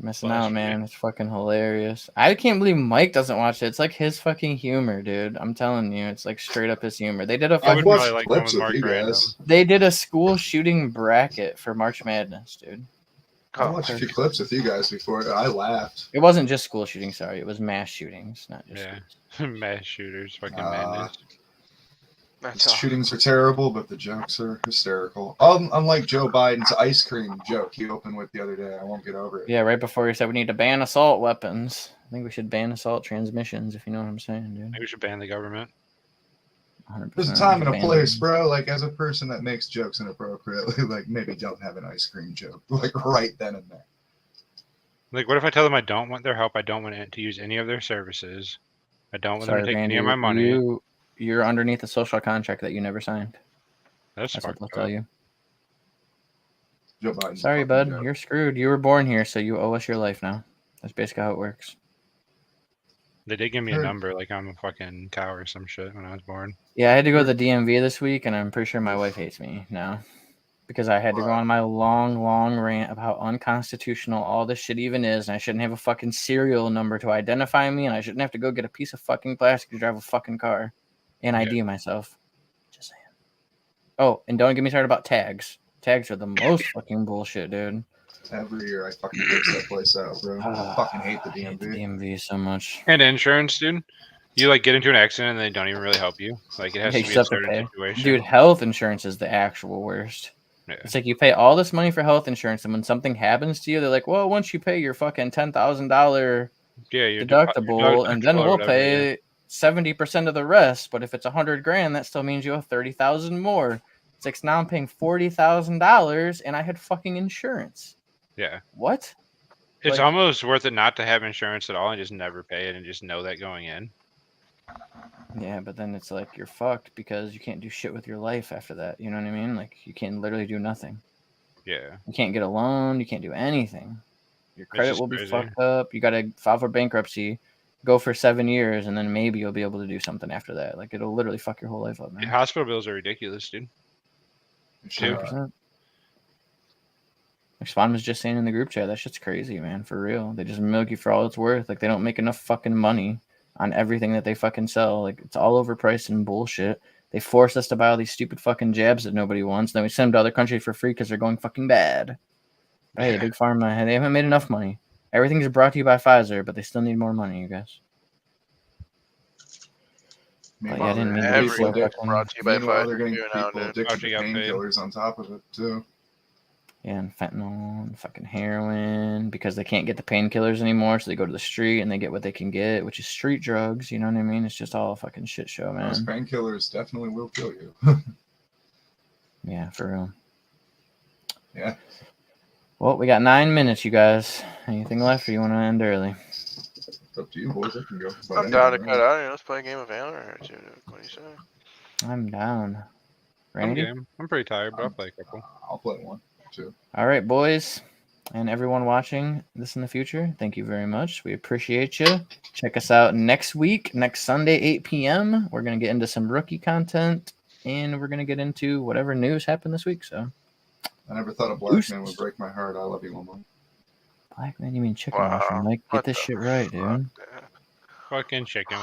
Missing Well, out, that's man. It's fucking hilarious. I can't believe Mike doesn't watch it. It's like his fucking humor, dude. I'm telling you, it's like straight up his humor. They did a I fucking, would watched probably like one clips with with Mark you Random. guys. they did a school shooting bracket for March Madness, dude. I Oh, watched a few clips with you guys before. I laughed. It wasn't just school shootings, sorry. It was mass shootings, not just Yeah. schools. Mass shooters, fucking Ah. madness. that's The all. shootings are terrible, but the jokes are hysterical. Unlike Joe Biden's ice cream joke he opened with the other day, I won't get over it. Yeah, right before he said we need to ban assault weapons. I think we should ban assault transmissions, if you know what I'm saying, dude. Maybe we should ban the government. 100%. There's a time and a ban place, them. bro. Like, as a person that makes jokes inappropriately, like, maybe don't have an ice cream joke, like, right then and there. Like, what if I tell them I don't want their help? I don't want to use any of their services. I don't want them Sorry, to take Randy. any of my money. You're underneath a social contract that you never signed. That's That's what fucked they'll up. tell you. Joe Biden's a Sorry, fucking bud. joke. You're screwed. You were born here, so you owe us your life now. That's basically how it works. They did give me a Sure. number, like I'm a fucking cow or some shit when I was born. Yeah, I had to go to the DMV this week, and I'm pretty sure my wife hates me now. Because I had to go on my long, long rant of how unconstitutional all this shit even is, and I shouldn't have a fucking serial number to identify me, and I shouldn't have to go get a piece of fucking plastic to drive a fucking car and ID myself. Just saying. Oh, and don't get me started about tags. tags are the most fucking bullshit, dude. Every year I fucking fix that place out, bro. I fucking hate the I hate the DMV. DMV so much. And insurance, dude. You like get into an accident and they don't even really help you. Like it has Yeah, to you be a still have to certain pay. situation. Dude, health insurance is the actual worst. Yeah. It's like you pay all this money for health insurance, and when something happens to you, they're like, well, once you pay your fucking $10,000 Yeah, your deductible, and then deductible or we'll whatever, yeah. pay 70% of the rest. But if it's $100,000, that still means you owe $30,000 more. It's like, so now I'm paying $40,000, and I had fucking insurance. Yeah. What? It's Like- almost worth it not to have insurance at all and just never pay it and just know that going in. Yeah, but then it's like you're fucked because you can't do shit with your life after that. You know what I mean? Like you can literally do nothing. Yeah. You can't get a loan. You can't do anything. Your credit just will be crazy. fucked up. You got to file for bankruptcy, go for 7 years, and then maybe you'll be able to do something after that. Like it'll literally fuck your whole life up, man. Yeah, hospital bills are ridiculous, dude. Sure. 100%. Like Spawn was just saying in the group chat, that shit's crazy, man. For real. They just milk you for all it's worth. Like they don't make enough fucking money on everything that they fucking sell. Like it's all overpriced and bullshit. They force us to buy all these stupid fucking jabs that nobody wants. Then we send them to other countries for free because they're going fucking bad. But hey, Yeah. Big Pharma, they haven't made enough money. Everything's brought to you by Pfizer, but they still need more money, you guys. But yeah, I didn't mean to be so Everything fucking... brought to you by Meanwhile, they're Pfizer getting here now, people dude. addicted to Fauci got paid. painkillers on top of it too. Yeah, and fentanyl and fucking heroin because they can't get the painkillers anymore, so they go to the street and they get what they can get, which is street drugs. You know what I mean? It's just all a fucking shit show, Those man. painkillers definitely will kill you. Yeah, for real. Yeah. Well, we got 9 minutes, you guys. Anything left, or you want to end early? It's up to you, boys. I can go. But I'm down to anyway, cut out here. Let's play a game of Valorant or two. What do you say? I'm down. I'm Randy? game. I'm pretty tired, but I'll play a couple. I'll play one, too. All right, boys, and everyone watching this in the future, thank you very much. We appreciate you. Check us out next week, next Sunday, 8 p.m. We're going to get into some rookie content, and we're going to get into whatever news happened this week. So, I never thought a black man would break my heart. I love you, Lamar. black man, you mean chicken Wow. mushroom? Like, get What this the shit right, dude. fuck, dude? Fucking chicken.